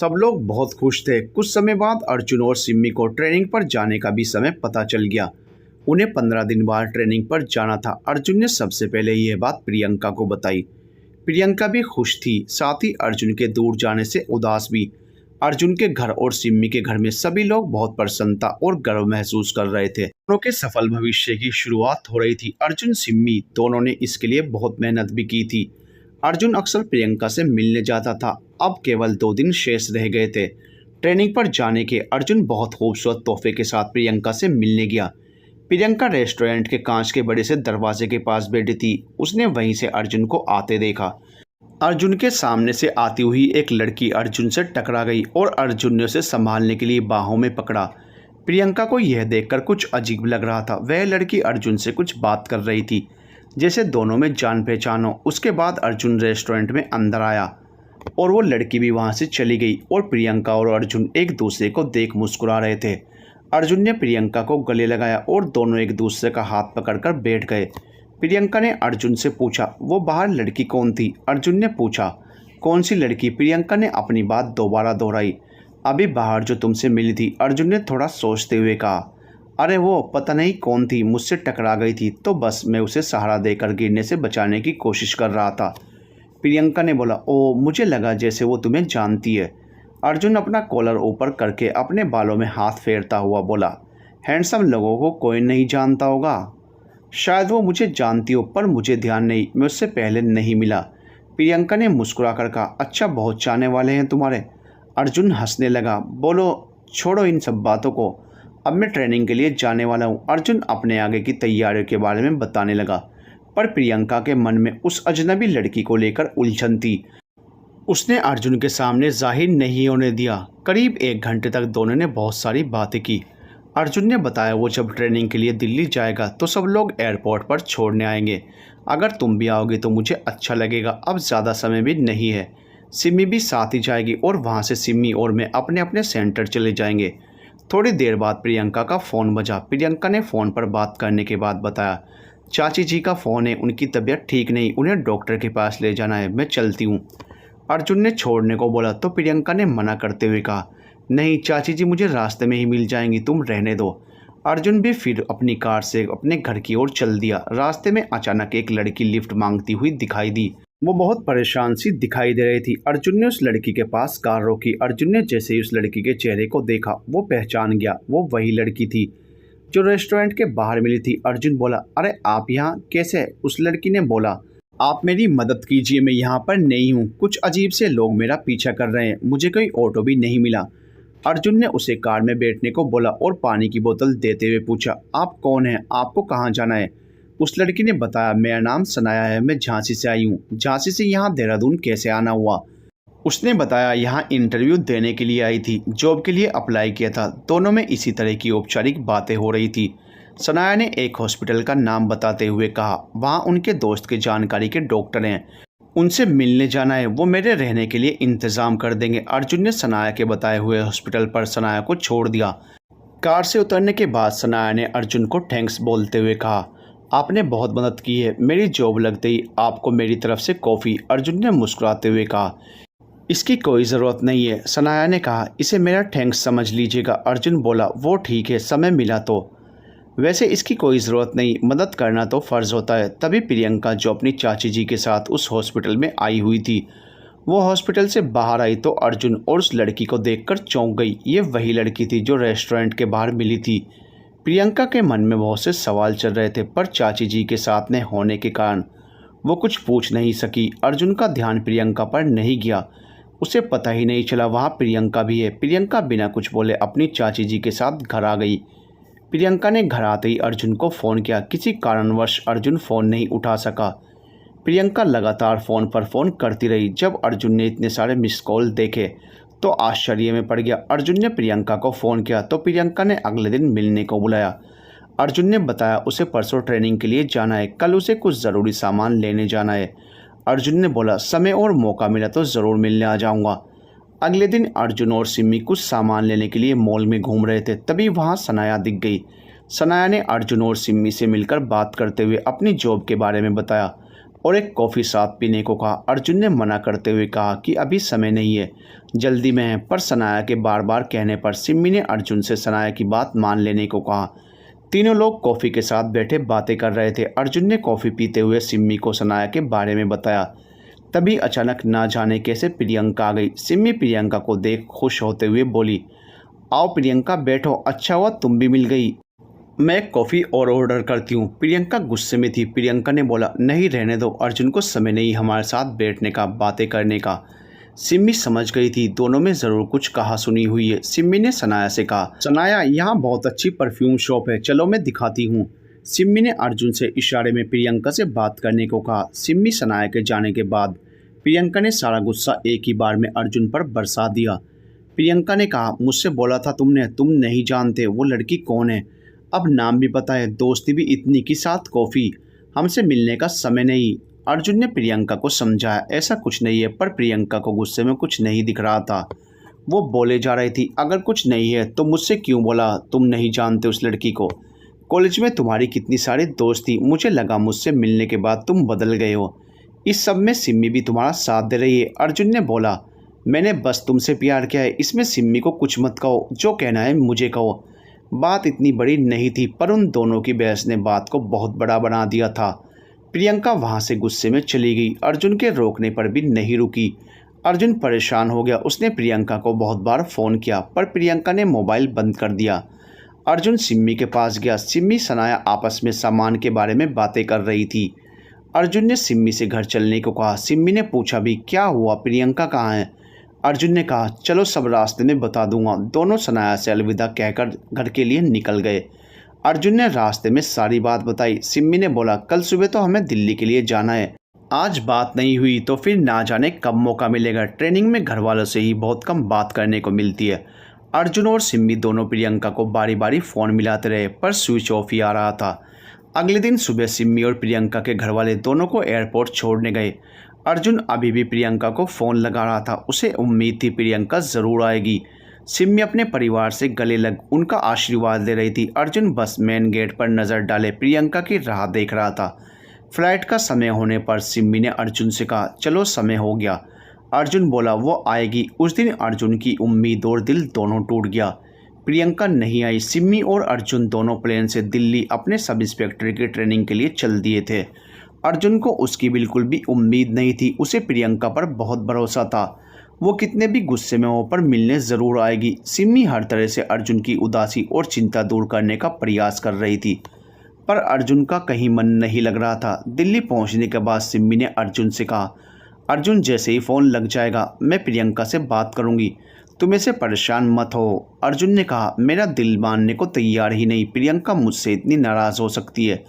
सब लोग बहुत खुश थे। कुछ समय बाद अर्जुन और सिम्मी को ट्रेनिंग पर जाने का भी समय पता चल गया। उन्हें 15 दिन बाद ट्रेनिंग पर जाना था। अर्जुन ने सबसे पहले यह बात प्रियंका को बताई। प्रियंका भी खुश थी, साथ ही अर्जुन के दूर जाने से उदास भी। अर्जुन के घर और सिम्मी के घर में सभी लोग बहुत प्रसन्नता और गर्व महसूस कर रहे थे। दोनों के सफल भविष्य की शुरुआत हो रही थी। अर्जुन सिम्मी दोनों ने इसके लिए बहुत मेहनत भी की थी। अर्जुन अक्सर प्रियंका से मिलने जाता था। अब केवल 2 दिन शेष रह गए थे ट्रेनिंग पर जाने के। अर्जुन बहुत खूबसूरत तोहफे के साथ प्रियंका से मिलने गया। प्रियंका रेस्टोरेंट के कांच के बड़े से दरवाजे के पास बैठी थी। उसने वहीं से अर्जुन को आते देखा। अर्जुन के सामने से आती हुई एक लड़की अर्जुन से टकरा गई और अर्जुन ने उसे संभालने के लिए बाहों में पकड़ा। प्रियंका को यह देखकर कुछ अजीब लग रहा था। वह लड़की अर्जुन से कुछ बात कर रही थी, जैसे दोनों में जान पहचान हो। उसके बाद अर्जुन रेस्टोरेंट में अंदर आया और वो लड़की भी वहाँ से चली गई और प्रियंका और अर्जुन एक दूसरे को देख मुस्कुरा रहे थे। अर्जुन ने प्रियंका को गले लगाया और दोनों एक दूसरे का हाथ पकड़कर बैठ गए। प्रियंका ने अर्जुन से पूछा, वो बाहर लड़की कौन थी? अर्जुन ने पूछा, कौन सी लड़की? प्रियंका ने अपनी बात दोबारा दोहराई, अभी बाहर जो तुमसे मिली थी। अर्जुन ने थोड़ा सोचते हुए कहा, अरे वो पता नहीं कौन थी, मुझसे टकरा गई थी, तो बस मैं उसे सहारा देकर गिरने से बचाने की कोशिश कर रहा था। प्रियंका ने बोला, ओ मुझे लगा जैसे वो तुम्हें जानती है। अर्जुन अपना कॉलर ऊपर करके अपने बालों में हाथ फेरता हुआ बोला, हैंडसम लोगों को कोई नहीं जानता होगा। शायद वो मुझे जानती हो, पर मुझे ध्यान नहीं, मैं उससे पहले नहीं मिला। प्रियंका ने मुस्कुरा कर कहा, अच्छा बहुत चाहने वाले हैं तुम्हारे। अर्जुन हंसने लगा, बोलो छोड़ो इन सब बातों को, अब मैं ट्रेनिंग के लिए जाने वाला हूँ। अर्जुन अपने आगे की तैयारियों के बारे में बताने लगा, पर प्रियंका के मन में उस अजनबी लड़की को लेकर उलझन थी। उसने अर्जुन के सामने जाहिर नहीं होने दिया। करीब 1 घंटे तक दोनों ने बहुत सारी बातें की। अर्जुन ने बताया वो जब ट्रेनिंग के लिए दिल्ली जाएगा तो सब लोग एयरपोर्ट पर छोड़ने आएंगे। अगर तुम भी आओगे तो मुझे अच्छा लगेगा, अब ज़्यादा समय भी नहीं है। सिमी भी साथ ही जाएगी और वहाँ से सिमी और मैं अपने अपने सेंटर चले जाएंगे। थोड़ी देर बाद प्रियंका का फ़ोन बजा। प्रियंका ने फ़ोन पर बात करने के बाद बताया, चाची जी का फ़ोन है, उनकी तबीयत ठीक नहीं, उन्हें डॉक्टर के पास ले जाना है, मैं चलती हूँ। अर्जुन ने छोड़ने को बोला तो प्रियंका ने मना करते हुए कहा, नहीं चाची जी मुझे रास्ते में ही मिल जाएंगी, तुम रहने दो। अर्जुन भी फिर अपनी कार से अपने घर की ओर चल दिया। रास्ते में अचानक एक लड़की लिफ्ट मांगती हुई दिखाई दी। वो बहुत परेशान सी दिखाई दे रही थी। अर्जुन ने उस लड़की के पास कार रोकी। अर्जुन ने जैसे ही उस लड़की के चेहरे को देखा वो पहचान गया, वो वही लड़की थी जो रेस्टोरेंट के बाहर मिली थी। अर्जुन बोला, अरे आप यहाँ कैसे? उस लड़की ने बोला, आप मेरी मदद कीजिए, मैं यहाँ पर नहीं हूँ, कुछ अजीब से लोग मेरा पीछा कर रहे हैं, मुझे कोई ऑटो भी नहीं मिला। अर्जुन ने उसे कार में बैठने को बोला और पानी की बोतल देते हुए पूछा, आप कौन हैं, आपको कहाँ जाना है? उस लड़की ने बताया, मेरा नाम सनाया है, मैं झांसी से आई हूँ। झांसी से यहाँ देहरादून कैसे आना हुआ? उसने बताया, यहाँ इंटरव्यू देने के लिए आई थी, जॉब के लिए अप्लाई किया था। दोनों में इसी तरह की औपचारिक बातें हो रही थी। सनाया ने एक हॉस्पिटल का नाम बताते हुए कहा, वहाँ उनके दोस्त के जानकारी के डॉक्टर हैं, उनसे मिलने जाना है, वो मेरे रहने के लिए इंतज़ाम कर देंगे। अर्जुन ने सनाया के बताए हुए हॉस्पिटल पर सनाया को छोड़ दिया। कार से उतरने के बाद सनाया ने अर्जुन को थैंक्स बोलते हुए कहा, आपने बहुत मदद की है, मेरी जॉब लगते ही आपको मेरी तरफ से कॉफ़ी। अर्जुन ने मुस्कुराते हुए कहा, इसकी कोई ज़रूरत नहीं है। सनाया ने कहा, इसे मेरा थैंक्स समझ लीजिएगा। अर्जुन बोला, वो ठीक है, समय मिला तो। वैसे इसकी कोई ज़रूरत नहीं, मदद करना तो फ़र्ज़ होता है। तभी प्रियंका जो अपनी चाची जी के साथ उस हॉस्पिटल में आई हुई थी, वो हॉस्पिटल से बाहर आई तो अर्जुन और उस लड़की को देखकर चौंक गई। ये वही लड़की थी जो रेस्टोरेंट के बाहर मिली थी। प्रियंका के मन में बहुत से सवाल चल रहे थे, पर चाची जी के साथ में होने के कारण वो कुछ पूछ नहीं सकी। अर्जुन का ध्यान प्रियंका पर नहीं गया, उसे पता ही नहीं चला वहाँ प्रियंका भी है। प्रियंका बिना कुछ बोले अपनी चाची जी के साथ घर आ गई। प्रियंका ने घर आते ही अर्जुन को फ़ोन किया। किसी कारणवश अर्जुन फ़ोन नहीं उठा सका। प्रियंका लगातार फ़ोन पर फ़ोन करती रही। जब अर्जुन ने इतने सारे मिस कॉल देखे तो आश्चर्य में पड़ गया। अर्जुन ने प्रियंका को फ़ोन किया तो प्रियंका ने अगले दिन मिलने को बुलाया। अर्जुन ने बताया उसे परसों ट्रेनिंग के लिए जाना है, कल उसे कुछ ज़रूरी सामान लेने जाना है। अर्जुन ने बोला, समय और मौका मिला तो ज़रूर मिलने आ जाऊँगा। अगले दिन अर्जुन और सिमी कुछ सामान लेने के लिए मॉल में घूम रहे थे, तभी वहाँ सनाया दिख गई। सनाया ने अर्जुन और सिमी से मिलकर बात करते हुए अपनी जॉब के बारे में बताया और एक कॉफ़ी साथ पीने को कहा। अर्जुन ने मना करते हुए कहा कि अभी समय नहीं है, जल्दी में है, पर सनाया के बार बार कहने पर सिमी ने अर्जुन से सनाया की बात मान लेने को कहा। तीनों लोग कॉफ़ी के साथ बैठे बातें कर रहे थे। अर्जुन ने कॉफ़ी पीते हुए सिमी को सनाया के बारे में बताया। तभी अचानक ना जाने कैसे प्रियंका आ गई। सिमी प्रियंका को देख खुश होते हुए बोली, आओ प्रियंका बैठो, अच्छा हुआ तुम भी मिल गई, मैं एक कॉफ़ी और ऑर्डर करती हूँ। प्रियंका गुस्से में थी। प्रियंका ने बोला, नहीं रहने दो, अर्जुन को समय नहीं हमारे साथ बैठने का, बातें करने का। सिमी समझ गई थी दोनों में ज़रूर कुछ कहा सुनी हुई है। सिमी ने सनाया से कहा, सनाया यहाँ बहुत अच्छी परफ्यूम शॉप है, चलो मैं दिखाती हूँ। सिमी ने अर्जुन से इशारे में प्रियंका से बात करने को कहा। सिमी सनाया के जाने के बाद प्रियंका ने सारा गुस्सा एक ही बार में अर्जुन पर बरसा दिया। प्रियंका ने कहा, मुझसे बोला था तुमने, तुम नहीं जानते वो लड़की कौन है, अब नाम भी पता है, दोस्ती भी इतनी कि साथ कॉफ़ी, हमसे मिलने का समय नहीं। अर्जुन ने प्रियंका को समझाया, ऐसा कुछ नहीं है, पर प्रियंका को गुस्से में कुछ नहीं दिख रहा था। वो बोले जा रही थी, अगर कुछ नहीं है तो मुझसे क्यों बोला, तुम नहीं जानते उस लड़की को, कॉलेज में तुम्हारी कितनी सारी दोस्त थी, मुझे लगा मुझसे मिलने के बाद तुम बदल गए हो। इस सब में सिमी भी तुम्हारा साथ दे रही है। अर्जुन ने बोला, मैंने बस तुमसे प्यार किया है, इसमें सिमी को कुछ मत कहो, जो कहना है मुझे कहो। बात इतनी बड़ी नहीं थी, पर उन दोनों की बहस ने बात को बहुत बड़ा बना दिया था। प्रियंका वहाँ से गुस्से में चली गई। अर्जुन के रोकने पर भी नहीं रुकी। अर्जुन परेशान हो गया। उसने प्रियंका को बहुत बार फ़ोन किया, पर प्रियंका ने मोबाइल बंद कर दिया। अर्जुन सिम्मी के पास गया। सिम्मी सनाया आपस में सामान के बारे में बातें कर रही थी। अर्जुन ने सिम्मी से घर चलने को कहा। सिम्मी ने पूछा भी, क्या हुआ, प्रियंका कहाँ है? अर्जुन ने कहा, चलो सब रास्ते में बता दूंगा। दोनों सनाया से अलविदा कहकर घर के लिए निकल गए। अर्जुन ने रास्ते में सारी बात बताई। सिम्मी ने बोला, कल सुबह तो हमें दिल्ली के लिए जाना है, आज बात नहीं हुई तो फिर ना जाने कब मौका मिलेगा। ट्रेनिंग में घर वालों से ही बहुत कम बात करने को मिलती है। अर्जुन और सिम्मी दोनों प्रियंका को बारी बारी फ़ोन मिलाते रहे, पर स्विच ऑफ ही आ रहा था। अगले दिन सुबह सिम्मी और प्रियंका के घर वाले दोनों को एयरपोर्ट छोड़ने गए। अर्जुन अभी भी प्रियंका को फ़ोन लगा रहा था। उसे उम्मीद थी प्रियंका ज़रूर आएगी। सिम्मी अपने परिवार से गले लग उनका आशीर्वाद ले रही थी। अर्जुन बस मेन गेट पर नज़र डाले प्रियंका की राह देख रहा था। फ्लाइट का समय होने पर सिम्मी ने अर्जुन से कहा, चलो समय हो गया। अर्जुन बोला, वो आएगी। उस दिन अर्जुन की उम्मीद और दिल दोनों टूट गया। प्रियंका नहीं आई। सिम्मी और अर्जुन दोनों प्लेन से दिल्ली अपने सब इंस्पेक्टर की ट्रेनिंग के लिए चल दिए थे। अर्जुन को उसकी बिल्कुल भी उम्मीद नहीं थी। उसे प्रियंका पर बहुत भरोसा था। वो कितने भी गुस्से में हो पर मिलने ज़रूर आएगी। सिम्मी हर तरह से अर्जुन की उदासी और चिंता दूर करने का प्रयास कर रही थी, पर अर्जुन का कहीं मन नहीं लग रहा था। दिल्ली पहुंचने के बाद सिम्मी ने अर्जुन से कहा, अर्जुन जैसे ही फ़ोन लग जाएगा मैं प्रियंका से बात करूंगी, तुम ऐसे परेशान मत हो। अर्जुन ने कहा, मेरा दिल मानने को तैयार ही नहीं। प्रियंका मुझसे इतनी नाराज़ हो सकती है,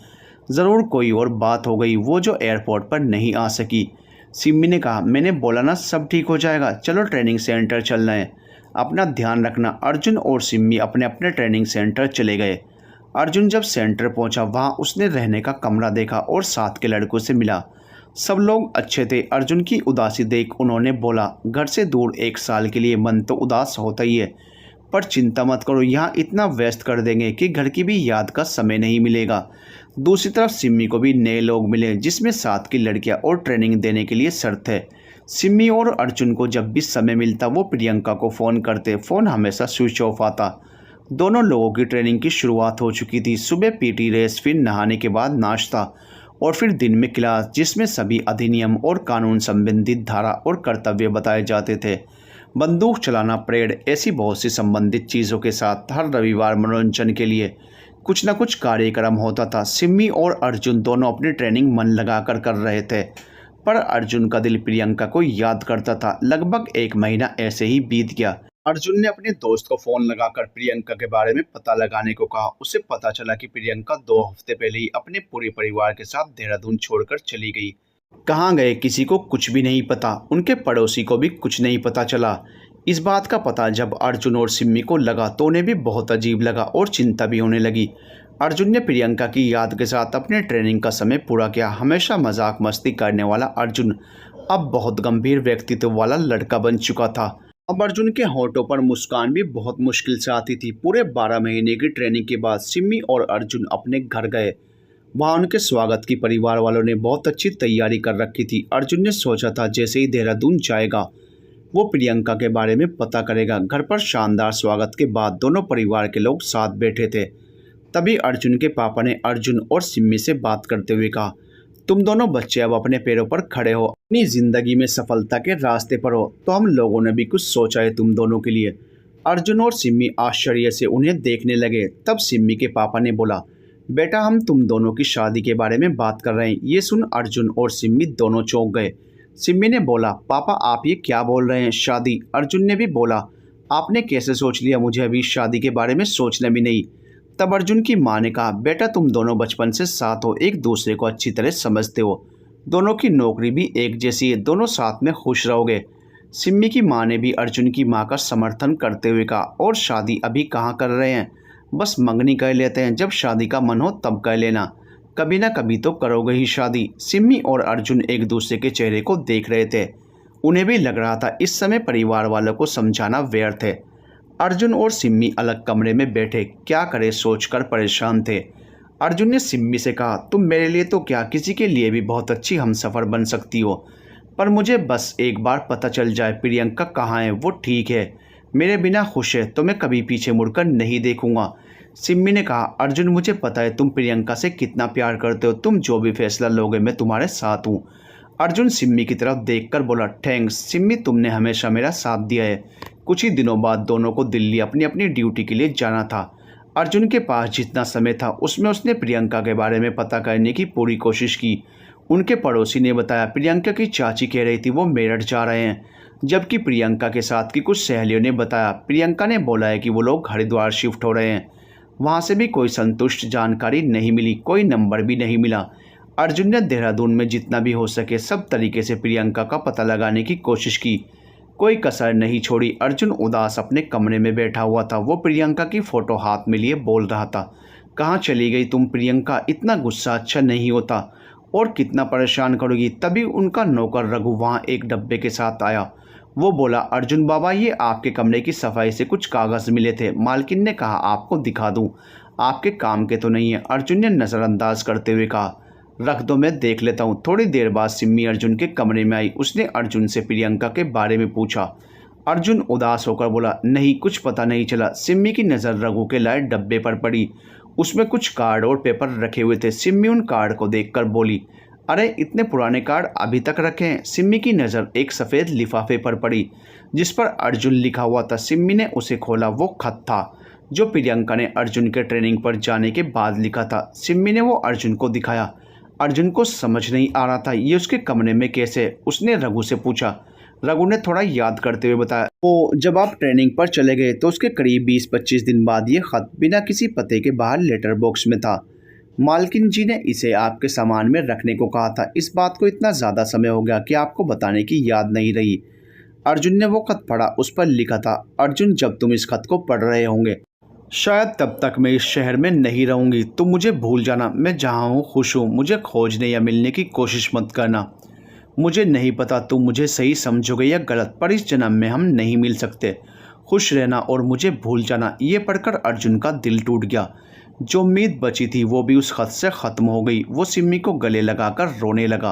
ज़रूर कोई और बात हो गई, वो जो एयरपोर्ट पर नहीं आ सकी। सिम्मी ने कहा, मैंने बोला ना सब ठीक हो जाएगा, चलो ट्रेनिंग सेंटर चलना है, अपना ध्यान रखना। अर्जुन और सिम्मी अपने अपने ट्रेनिंग सेंटर चले गए। अर्जुन जब सेंटर पहुंचा, वहां उसने रहने का कमरा देखा और साथ के लड़कों से मिला। सब लोग अच्छे थे। अर्जुन की उदासी देख उन्होंने बोला, घर से दूर 1 साल के लिए मन तो उदास होता ही है, पर चिंता मत करो, यहाँ इतना व्यस्त कर देंगे कि घर की भी याद का समय नहीं मिलेगा। दूसरी तरफ सिम्मी को भी नए लोग मिले, जिसमें साथ की लड़कियां और ट्रेनिंग देने के लिए शर्त है। सिम्मी और अर्जुन को जब भी समय मिलता वो प्रियंका को फ़ोन करते। फ़ोन हमेशा स्विच ऑफ आता। दोनों लोगों की ट्रेनिंग की शुरुआत हो चुकी थी। सुबह पीटी रेस, फिर नहाने के बाद नाश्ता और फिर दिन में क्लास, जिसमें सभी अधिनियम और कानून संबंधित धारा और कर्तव्य बताए जाते थे। बंदूक चलाना, परेड, ऐसी बहुत सी संबंधित चीज़ों के साथ हर रविवार मनोरंजन के लिए कुछ न कुछ कार्यक्रम होता था। सिम्मी और अर्जुन दोनों अपनी ट्रेनिंग मन लगाकर कर रहे थे, पर अर्जुन का दिल प्रियंका को याद करता था। लगभग 1 महीना ऐसे ही बीत गया। अर्जुन ने अपने दोस्त को फ़ोन लगाकर प्रियंका के बारे में पता लगाने को कहा। उसे पता चला कि प्रियंका 2 हफ्ते पहले ही अपने पूरे परिवार के साथ देहरादून छोड़कर चली गई। कहाँ गए किसी को कुछ भी नहीं पता, उनके पड़ोसी को भी कुछ नहीं पता चला। इस बात का पता जब अर्जुन और सिम्मी को लगा तो उन्हें भी बहुत अजीब लगा और चिंता भी होने लगी। अर्जुन ने प्रियंका की याद के साथ अपने ट्रेनिंग का समय पूरा किया। हमेशा मजाक मस्ती करने वाला अर्जुन अब बहुत गंभीर व्यक्तित्व वाला लड़का बन चुका था। अब अर्जुन के होठों पर मुस्कान भी बहुत मुश्किल से आती थी। पूरे 12 महीने की ट्रेनिंग के बाद सिम्मी और अर्जुन अपने घर गए। वहाँ उनके स्वागत की परिवार वालों ने बहुत अच्छी तैयारी कर रखी थी। अर्जुन ने सोचा था जैसे ही देहरादून जाएगा वो प्रियंका के बारे में पता करेगा। घर पर शानदार स्वागत के बाद दोनों परिवार के लोग साथ बैठे थे। तभी अर्जुन के पापा ने अर्जुन और सिम्मी से बात करते हुए कहा, तुम दोनों बच्चे अब अपने पैरों पर खड़े हो, अपनी ज़िंदगी में सफलता के रास्ते पर हो, तो हम लोगों ने भी कुछ सोचा है तुम दोनों के लिए। अर्जुन और सिम्मी आश्चर्य से उन्हें देखने लगे। तब सिम्मी के पापा ने बोला, बेटा हम तुम दोनों की शादी के बारे में बात कर रहे हैं। ये सुन अर्जुन और सिम्मी दोनों चौंक गए। सिम्मी ने बोला, पापा आप ये क्या बोल रहे हैं, शादी? अर्जुन ने भी बोला, आपने कैसे सोच लिया, मुझे अभी शादी के बारे में सोचना भी नहीं। तब अर्जुन की माँ ने कहा, बेटा तुम दोनों बचपन से साथ हो, एक दूसरे को अच्छी तरह समझते हो, दोनों की नौकरी भी एक जैसी है, दोनों साथ में खुश रहोगे। सिम्मी की माँ ने भी अर्जुन की माँ का समर्थन करते हुए कहा, और शादी अभी कहाँ कर रहे हैं, बस मंगनी कर लेते हैं, जब शादी का मन हो तब कर लेना, कभी ना कभी तो करोगे ही शादी। सिम्मी और अर्जुन एक दूसरे के चेहरे को देख रहे थे। उन्हें भी लग रहा था इस समय परिवार वालों को समझाना व्यर्थ है। अर्जुन और सिम्मी अलग कमरे में बैठे क्या करे सोचकर परेशान थे। अर्जुन ने सिम्मी से कहा, तुम मेरे लिए तो क्या किसी के लिए भी बहुत अच्छी हमसफ़र बन सकती हो, पर मुझे बस एक बार पता चल जाए प्रियंका कहाँ है, वो ठीक है, मेरे बिना खुश है तो मैं कभी पीछे मुड़कर नहीं देखूंगा। सिम्मी ने कहा, अर्जुन मुझे पता है तुम प्रियंका से कितना प्यार करते हो, तुम जो भी फैसला लोगे मैं तुम्हारे साथ हूँ। अर्जुन सिम्मी की तरफ देखकर बोला, थैंक्स सिम्मी, तुमने हमेशा मेरा साथ दिया है। कुछ ही दिनों बाद दोनों को दिल्ली अपनी अपनी ड्यूटी के लिए जाना था। अर्जुन के पास जितना समय था उसमें उसने प्रियंका के बारे में पता करने की पूरी कोशिश की। उनके पड़ोसी ने बताया प्रियंका की चाची कह रही थी वो मेरठ जा रहे हैं, जबकि प्रियंका के साथ की कुछ सहेलियों ने बताया प्रियंका ने बोला है कि वो लोग हरिद्वार शिफ्ट हो रहे हैं। वहाँ से भी कोई संतुष्ट जानकारी नहीं मिली, कोई नंबर भी नहीं मिला। अर्जुन ने देहरादून में जितना भी हो सके सब तरीके से प्रियंका का पता लगाने की कोशिश की, कोई कसर नहीं छोड़ी। अर्जुन उदास अपने कमरे में बैठा हुआ था। वो प्रियंका की फ़ोटो हाथ में लिए बोल रहा था, कहाँ चली गई तुम प्रियंका, इतना गुस्सा अच्छा नहीं होता, और कितना परेशान करोगी। तभी उनका नौकर रघु वहाँ एक डब्बे के साथ आया। वो बोला अर्जुन बाबा, ये आपके कमरे की सफाई से कुछ कागज़ मिले थे, मालकिन ने कहा आपको दिखा दूँ, आपके काम के तो नहीं है। अर्जुन ने नज़रअंदाज करते हुए कहा रख दो, मैं देख लेता हूँ। थोड़ी देर बाद सिम्मी अर्जुन के कमरे में आई। उसने अर्जुन से प्रियंका के बारे में पूछा। अर्जुन उदास होकर बोला नहीं, कुछ पता नहीं चला। सिम्मी की नज़र रघु के लाए डब्बे पर पड़ी। उसमें कुछ कार्ड और पेपर रखे हुए थे। सिम्मी उन कार्ड को देखकर बोली अरे इतने पुराने कार्ड अभी तक रखे हैं। सिम्मी की नज़र एक सफ़ेद लिफाफे पर पड़ी जिस पर अर्जुन लिखा हुआ था। सिम्मी ने उसे खोला। वो खत था जो प्रियंका ने अर्जुन के ट्रेनिंग पर जाने के बाद लिखा था। सिम्मी ने वो अर्जुन को दिखाया। अर्जुन को समझ नहीं आ रहा था ये उसके कमरे में कैसे। उसने रघु से पूछा। रघु ने थोड़ा याद करते हुए बताया वो जब आप ट्रेनिंग पर चले गए तो उसके करीब 20-25 दिन बाद ये खत बिना किसी पते के बाहर लेटर बॉक्स में था। मालकिन जी ने इसे आपके सामान में रखने को कहा था। इस बात को इतना ज़्यादा समय हो गया कि आपको बताने की याद नहीं रही। अर्जुन ने वो खत पढ़ा। उस पर लिखा था अर्जुन, जब तुम इस खत को पढ़ रहे होंगे शायद तब तक मैं इस शहर में नहीं रहूँगी। तुम मुझे भूल जाना। मैं जहाँ हूँ खुश हूँ। मुझे खोजने या मिलने की कोशिश मत करना। मुझे नहीं पता तुम मुझे सही समझोगे या गलत, पर इस जन्म में हम नहीं मिल सकते। खुश रहना और मुझे भूल जाना। ये पढ़कर अर्जुन का दिल टूट गया। जो उम्मीद बची थी वो भी उस खत से ख़त्म हो गई। वो सिम्मी को गले लगाकर रोने लगा।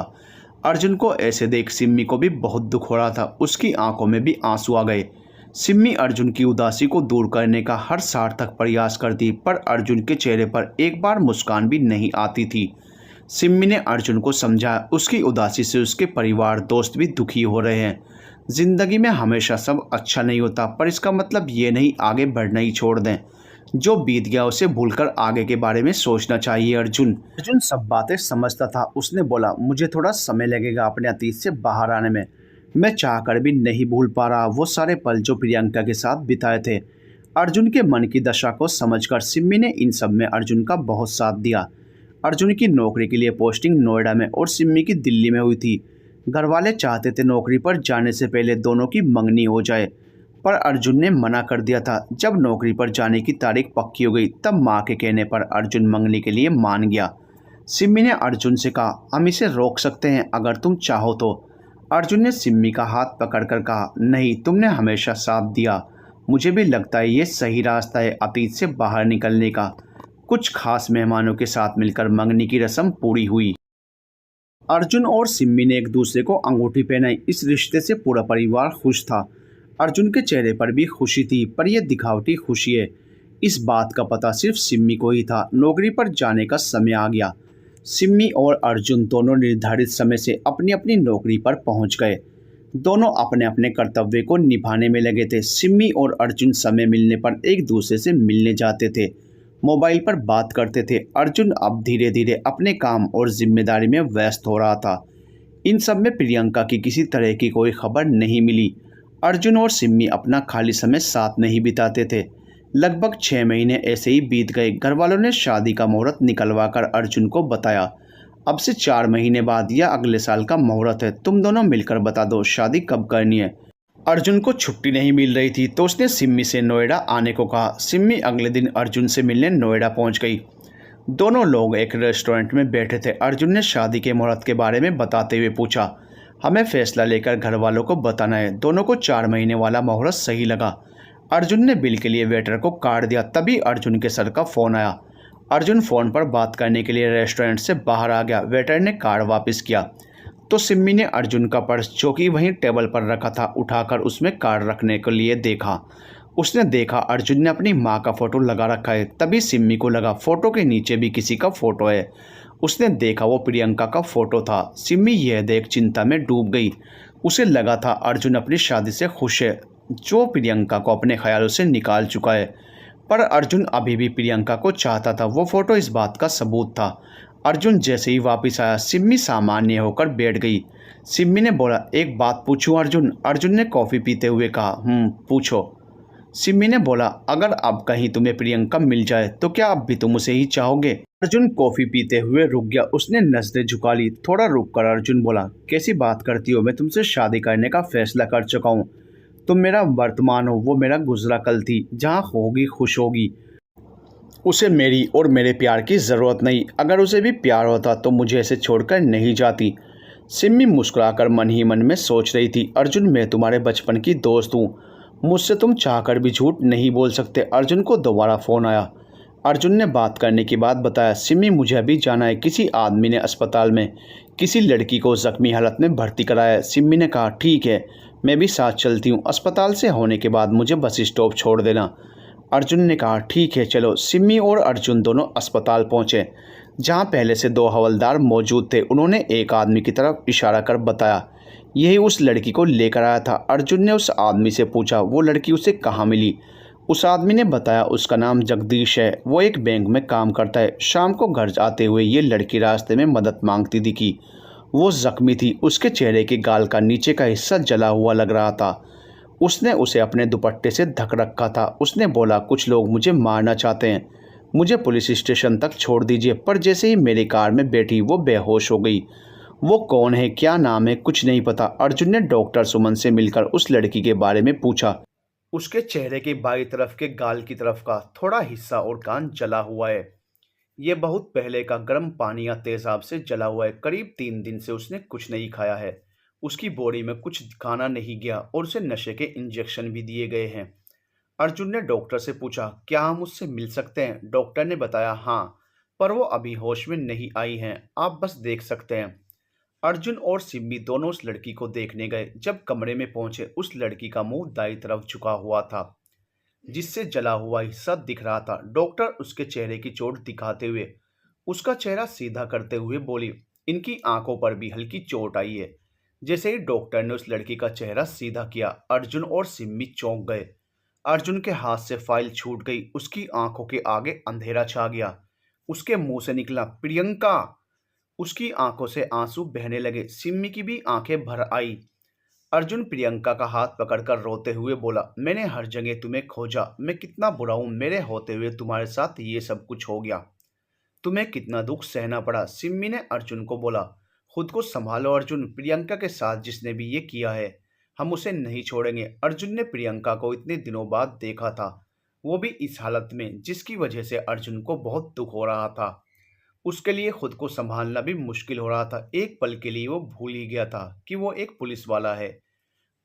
अर्जुन को ऐसे देख सिम्मी को भी बहुत दुख हो रहा था। उसकी आंखों में भी आंसू आ गए। सिम्मी अर्जुन की उदासी को दूर करने का हर सार्थक प्रयास करती, पर अर्जुन के चेहरे पर एक बार मुस्कान भी नहीं आती थी। सिम्मी ने अर्जुन को समझाया उसकी उदासी से उसके परिवार दोस्त भी दुखी हो रहे हैं। जिंदगी में हमेशा सब अच्छा नहीं होता, पर इसका मतलब ये नहीं आगे बढ़ना ही छोड़ दें। जो बीत गया उसे भूलकर आगे के बारे में सोचना चाहिए। अर्जुन सब बातें समझता था। उसने बोला मुझे थोड़ा समय लगेगा अपने अतीत से बाहर आने में। मैं चाहकर भी नहीं भूल पा रहा वो सारे पल जो प्रियंका के साथ बिताए थे। अर्जुन के मन की दशा को समझकर सिम्मी ने इन सब में अर्जुन का बहुत साथ दिया। अर्जुन की नौकरी के लिए पोस्टिंग नोएडा में और सिम्मी की दिल्ली में हुई थी। घर वाले चाहते थे नौकरी पर जाने से पहले दोनों की मंगनी हो जाए, पर अर्जुन ने मना कर दिया था। जब नौकरी पर जाने की तारीख पक्की हो गई तब माँ के कहने पर अर्जुन मंगनी के लिए मान गया। सिम्मी ने अर्जुन से कहा हम इसे रोक सकते हैं अगर तुम चाहो तो। अर्जुन ने सिम्मी का हाथ पकड़कर कहा नहीं, तुमने हमेशा साथ दिया। मुझे भी लगता है ये सही रास्ता है अतीत से बाहर निकलने का। कुछ खास मेहमानों के साथ मिलकर मंगनी की रस्म पूरी हुई। अर्जुन और सिम्मी ने एक दूसरे को अंगूठी पहनाई। इस रिश्ते से पूरा परिवार खुश था। अर्जुन के चेहरे पर भी खुशी थी, पर यह दिखावटी खुशी है। इस बात का पता सिर्फ सिम्मी को ही था। नौकरी पर जाने का समय आ गया। सिम्मी और अर्जुन दोनों निर्धारित समय से अपनी अपनी नौकरी पर पहुंच गए। दोनों अपने अपने कर्तव्य को निभाने में लगे थे। सिम्मी और अर्जुन समय मिलने पर एक दूसरे से मिलने जाते थे, मोबाइल पर बात करते थे। अर्जुन अब धीरे धीरे अपने काम और जिम्मेदारी में व्यस्त हो रहा था। इन सब में प्रियंका की किसी तरह की कोई खबर नहीं मिली। अर्जुन और सिम्मी अपना खाली समय साथ में ही बिताते थे। लगभग 6 महीने ऐसे ही बीत गए। घर वालों ने शादी का मुहूर्त निकलवा कर अर्जुन को बताया अब से 4 महीने बाद या अगले साल का मुहूर्त है, तुम दोनों मिलकर बता दो शादी कब करनी है। अर्जुन को छुट्टी नहीं मिल रही थी तो उसने सिम्मी से नोएडा आने को कहा। सिम्मी अगले दिन अर्जुन से मिलने नोएडा पहुंच गई। दोनों लोग एक रेस्टोरेंट में बैठे थे। अर्जुन ने शादी के मुहूर्त के बारे में बताते हुए पूछा हमें फैसला लेकर घर वालों को बताना है। दोनों को 4 महीने वाला मुहूर्त सही लगा। अर्जुन ने बिल के लिए वेटर को कार्ड दिया। तभी अर्जुन के सर का फ़ोन आया। अर्जुन फ़ोन पर बात करने के लिए रेस्टोरेंट से बाहर आ गया। वेटर ने कार्ड वापस किया तो सिम्मी ने अर्जुन का पर्स जो कि वहीं टेबल पर रखा था उठाकर उसमें कार्ड रखने के लिए देखा। उसने देखा अर्जुन ने अपनी माँ का फ़ोटो लगा रखा है। तभी सिम्मी को लगा फ़ोटो के नीचे भी किसी का फ़ोटो है। उसने देखा वो प्रियंका का फ़ोटो था। सिम्मी यह देख चिंता में डूब गई। उसे लगा था अर्जुन अपनी शादी से खुश है, जो प्रियंका को अपने ख्यालों से निकाल चुका है। पर अर्जुन अभी भी प्रियंका को चाहता था। वो फोटो इस बात का सबूत था। अर्जुन जैसे ही वापस आया, सिम्मी सामान्य होकर बैठ गई। सिम्मी ने बोला, एक बात पूछूं अर्जुन? अर्जुन ने कॉफ़ी पीते हुए कहा। पूछो। सिम्मी ने बोला, अगर अब कहीं तुम्हें प्रियंका मिल जाए तो क्या अब भी तुम उसे ही चाहोगे? अर्जुन कॉफ़ी पीते हुए रुक गया। उसने नजरें झुका ली। थोड़ा रुक कर अर्जुन बोला, कैसी बात करती हो? मैं तुमसे शादी करने का फैसला कर चुका हूँ। तुम मेरा वर्तमान हो, वो मेरा गुजरा कल थी। जहाँ होगी खुश होगी। उसे मेरी और मेरे प्यार की ज़रूरत नहीं। अगर उसे भी प्यार होता तो मुझे ऐसे छोड़कर नहीं जाती। सिम्मी मुस्कुराकर मन ही मन में सोच रही थी, अर्जुन मैं तुम्हारे बचपन की दोस्त हूँ। मुझसे तुम चाहकर भी झूठ नहीं बोल सकते। अर्जुन को दोबारा फ़ोन आया। अर्जुन ने बात करने के बाद बताया, सिम्मी मुझे अभी जाना है। किसी आदमी ने अस्पताल में किसी लड़की को ज़ख्मी हालत में भर्ती कराया है। सिम्मी ने कहा, ठीक है, मैं भी साथ चलती हूँ। अस्पताल से होने के बाद मुझे बस स्टॉप छोड़ देना। अर्जुन ने कहा, ठीक है चलो। सिम्मी और अर्जुन दोनों अस्पताल पहुंचे, जहां पहले से दो हवलदार मौजूद थे। उन्होंने एक आदमी की तरफ इशारा कर बताया, यही उस लड़की को लेकर आया था। अर्जुन ने उस आदमी से पूछा, वो लड़की उसे कहाँ मिली? उस आदमी ने बताया, उसका नाम जगदीश है, वो एक बैंक में काम करता है। शाम को घर आते हुए ये लड़की रास्ते में मदद मांगती दिखी। वो जख्मी थी, उसके चेहरे के गाल का नीचे का हिस्सा जला हुआ लग रहा था। उसने उसे अपने दुपट्टे से ढक रखा था। उसने बोला, कुछ लोग मुझे मारना चाहते हैं, मुझे पुलिस स्टेशन तक छोड़ दीजिए। पर जैसे ही मेरी कार में बैठी वो बेहोश हो गई। वो कौन है, क्या नाम है, कुछ नहीं पता। अर्जुन ने डॉक्टर सुमन से मिलकर उस लड़की के बारे में पूछा। उसके चेहरे के बाईं तरफ के गाल की तरफ का थोड़ा हिस्सा और कान जला हुआ है। ये बहुत पहले का गर्म पानी या तेजाब से जला हुआ है। करीब 3 दिन से उसने कुछ नहीं खाया है। उसकी बॉडी में कुछ खाना नहीं गया और उसे नशे के इंजेक्शन भी दिए गए हैं। अर्जुन ने डॉक्टर से पूछा, क्या हम उससे मिल सकते हैं? डॉक्टर ने बताया, हाँ, पर वो अभी होश में नहीं आई हैं, आप बस देख सकते हैं। अर्जुन और सिम्मी दोनों उस लड़की को देखने गए। जब कमरे में पहुंचे, उस लड़की का मुंह दाई तरफ झुका हुआ था, जिससे जला हुआ हिस्सा दिख रहा था। डॉक्टर उसके चेहरे की चोट दिखाते हुए उसका चेहरा सीधा करते हुए बोली, इनकी आंखों पर भी हल्की चोट आई है। जैसे ही डॉक्टर ने उस लड़की का चेहरा सीधा किया, अर्जुन और सिम्मी चौंक गए। अर्जुन के हाथ से फाइल छूट गई। उसकी आंखों के आगे अंधेरा छा गया। उसके मुंह से निकला, प्रियंका। उसकी आंखों से आंसू बहने लगे। सिम्मी की भी आंखें भर आई। अर्जुन प्रियंका का हाथ पकड़कर रोते हुए बोला, मैंने हर जगह तुम्हें खोजा, मैं कितना बुरा हूं, मेरे होते हुए तुम्हारे साथ ये सब कुछ हो गया। तुम्हें कितना दुख सहना पड़ा। सिम्मी ने अर्जुन को बोला, खुद को संभालो अर्जुन, प्रियंका के साथ जिसने भी ये किया है, हम उसे नहीं छोड़ेंगे। अर्जुन ने प्रियंका को इतने दिनों बाद देखा था, वो भी इस हालत में, जिसकी वजह से अर्जुन को बहुत दुख हो रहा था। उसके लिए खुद को संभालना भी मुश्किल हो रहा था। एक पल के लिए वो भूल ही गया था कि वो एक पुलिस वाला है।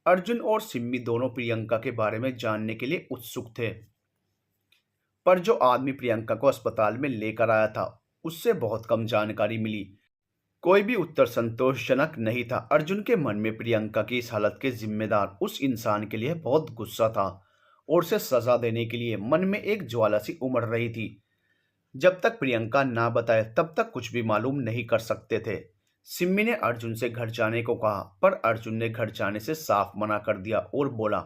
अर्जुन और सिम्मी दोनों प्रियंका के बारे में जानने के लिए उत्सुक थे, पर जो आदमी प्रियंका को अस्पताल में लेकर आया था, उससे बहुत कम जानकारी मिली। कोई भी उत्तर संतोषजनक नहीं था। अर्जुन के मन में प्रियंका की इस हालत के जिम्मेदार उस इंसान के लिए बहुत गुस्सा था और उसे सजा देने के लिए मन में एक ज्वाला सी उमड़ रही थी। जब तक प्रियंका ना बताए तब तक कुछ भी मालूम नहीं कर सकते थे। सिम्मी ने अर्जुन से घर जाने को कहा, पर अर्जुन ने घर जाने से साफ मना कर दिया और बोला,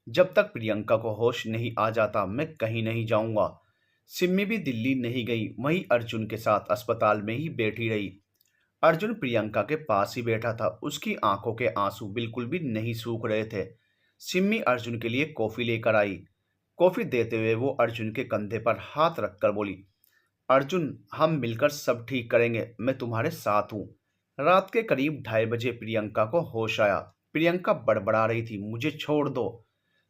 जब तक प्रियंका को होश नहीं आ जाता मैं कहीं नहीं जाऊंगा। सिम्मी भी दिल्ली नहीं गई, वहीं अर्जुन के साथ अस्पताल में ही बैठी रही। अर्जुन प्रियंका के पास ही बैठा था। उसकी आंखों के आंसू बिल्कुल भी नहीं सूख रहे थे। सिम्मी अर्जुन के लिए कॉफी लेकर आई। कॉफी देते हुए वो अर्जुन के कंधे पर हाथ रखकर बोली, अर्जुन, हम मिलकर सब ठीक करेंगे, मैं तुम्हारे साथ हूँ। रात के करीब 2:30 बजे प्रियंका को होश आया। प्रियंका बड़बड़ा रही थी, मुझे छोड़ दो।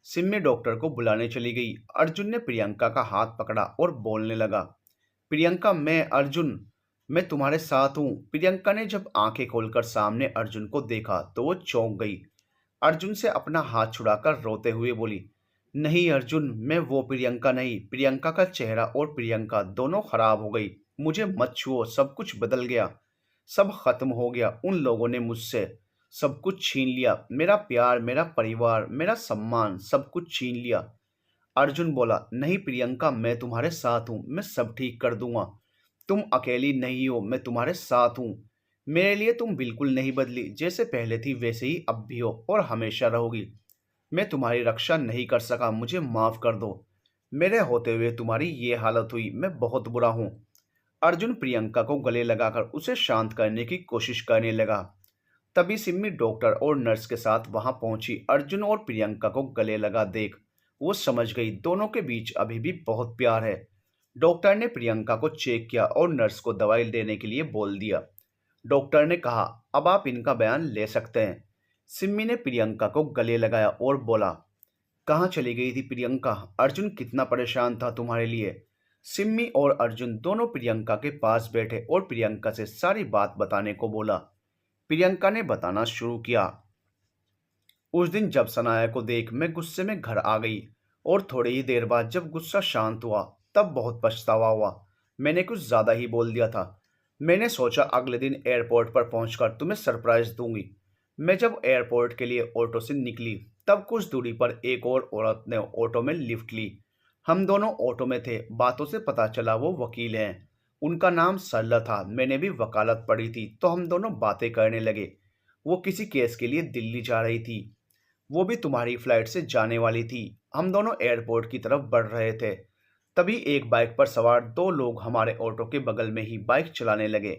सिम्मी डॉक्टर को बुलाने चली गई। अर्जुन ने प्रियंका का हाथ पकड़ा और बोलने लगा, प्रियंका, मैं तुम्हारे साथ हूँ। प्रियंका ने जब आंखें खोलकर सामने अर्जुन को देखा तो वो चौंक गई। अर्जुन से अपना हाथ छुड़ाकर रोते हुए बोली, नहीं अर्जुन, मैं वो प्रियंका नहीं। प्रियंका का चेहरा और प्रियंका दोनों खराब हो गई। मुझे मत छुओ, सब कुछ बदल गया, सब खत्म हो गया। उन लोगों ने मुझसे सब कुछ छीन लिया, मेरा प्यार, मेरा परिवार, मेरा सम्मान, सब कुछ छीन लिया। अर्जुन बोला, नहीं प्रियंका, मैं तुम्हारे साथ हूँ, मैं सब ठीक कर दूंगा। तुम अकेली नहीं हो, मैं तुम्हारे साथ हूँ। मेरे लिए तुम बिल्कुल नहीं बदली, जैसे पहले थी वैसे ही अब भी हो और हमेशा रहोगी। मैं तुम्हारी रक्षा नहीं कर सका, मुझे माफ कर दो। मेरे होते हुए तुम्हारी ये हालत हुई, मैं बहुत बुरा हूँ। अर्जुन प्रियंका को गले लगाकर उसे शांत करने की कोशिश करने लगा। तभी सिम्मी डॉक्टर और नर्स के साथ वहां पहुंची। अर्जुन और प्रियंका को गले लगा देख वो समझ गई दोनों के बीच अभी भी बहुत प्यार है। डॉक्टर ने प्रियंका को चेक किया और नर्स को दवाई देने के लिए बोल दिया। डॉक्टर ने कहा, अब आप इनका बयान ले सकते हैं। सिम्मी ने प्रियंका को गले लगाया और बोला, कहाँ चली गई थी प्रियंका? अर्जुन कितना परेशान था तुम्हारे लिए। सिम्मी और अर्जुन दोनों प्रियंका के पास बैठे और प्रियंका से सारी बात बताने को बोला। प्रियंका ने बताना शुरू किया। उस दिन जब सनाया को देख मैं गुस्से में घर आ गई और थोड़ी ही देर बाद जब गुस्सा शांत हुआ तब बहुत पछतावा हुआ। मैंने कुछ ज्यादा ही बोल दिया था। मैंने सोचा अगले दिन एयरपोर्ट पर पहुंचकर तुम्हें सरप्राइज दूंगी। मैं जब एयरपोर्ट के लिए ऑटो से निकली तब कुछ दूरी पर एक और औरत ने ऑटो में लिफ्ट ली। हम दोनों ऑटो में थे। बातों से पता चला वो वकील हैं। उनका नाम सरला था। मैंने भी वकालत पढ़ी थी तो हम दोनों बातें करने लगे। वो किसी केस के लिए दिल्ली जा रही थी। वो भी तुम्हारी फ्लाइट से जाने वाली थी। हम दोनों एयरपोर्ट की तरफ बढ़ रहे थे। तभी एक बाइक पर सवार दो लोग हमारे ऑटो के बगल में ही बाइक चलाने लगे।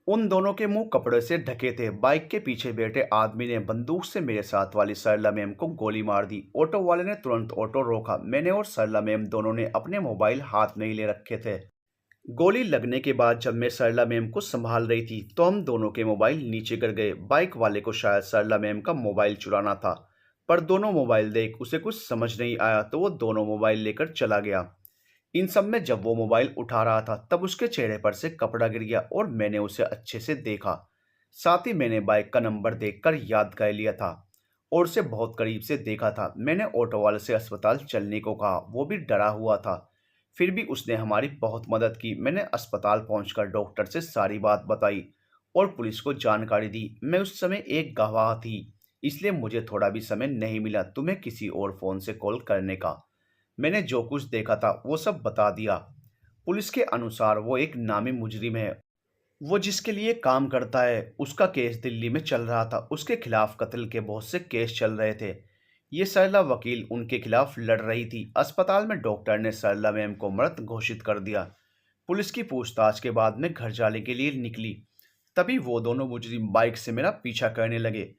उन दोनों के मुंह कपड़े से ढके थे। बाइक के पीछे बैठे आदमी ने बंदूक से मेरे साथ वाली सरला मैम को गोली मार दी। ऑटो वाले ने तुरंत ऑटो रोका। मैंने और सरला मैम दोनों ने अपने मोबाइल हाथ में ही ले रखे थे। गोली लगने के बाद जब मैं सरला मैम को संभाल रही थी तो हम दोनों के मोबाइल नीचे गिर गए। बाइक वाले को शायद सरला मैम का मोबाइल चुराना था, पर दोनों मोबाइल देख उसे कुछ समझ नहीं आया तो वो दोनों मोबाइल लेकर चला गया। इन सब में जब वो मोबाइल उठा रहा था तब उसके चेहरे पर से कपड़ा गिर गया और मैंने उसे अच्छे से देखा। साथ ही मैंने बाइक का नंबर देखकर याद कर लिया था और उसे बहुत करीब से देखा था। मैंने ऑटो वाले से अस्पताल चलने को कहा। वो भी डरा हुआ था, फिर भी उसने हमारी बहुत मदद की। मैंने अस्पताल पहुंचकर डॉक्टर से सारी बात बताई और पुलिस को जानकारी दी। मैं उस समय एक गवाह थी, इसलिए मुझे थोड़ा भी समय नहीं मिला तुम्हें किसी और फोन से कॉल करने का। मैंने जो कुछ देखा था वो सब बता दिया। पुलिस के अनुसार वो एक नामी मुजरिम है। वो जिसके लिए काम करता है उसका केस दिल्ली में चल रहा था। उसके खिलाफ कत्ल के बहुत से केस चल रहे थे। ये सरला वकील उनके खिलाफ लड़ रही थी। अस्पताल में डॉक्टर ने सरला मैम को मृत घोषित कर दिया। पुलिस की पूछताछ के बाद मैं घर जाने के लिए निकली। तभी वो दोनों मुजरिम बाइक से मेरा पीछा करने लगे।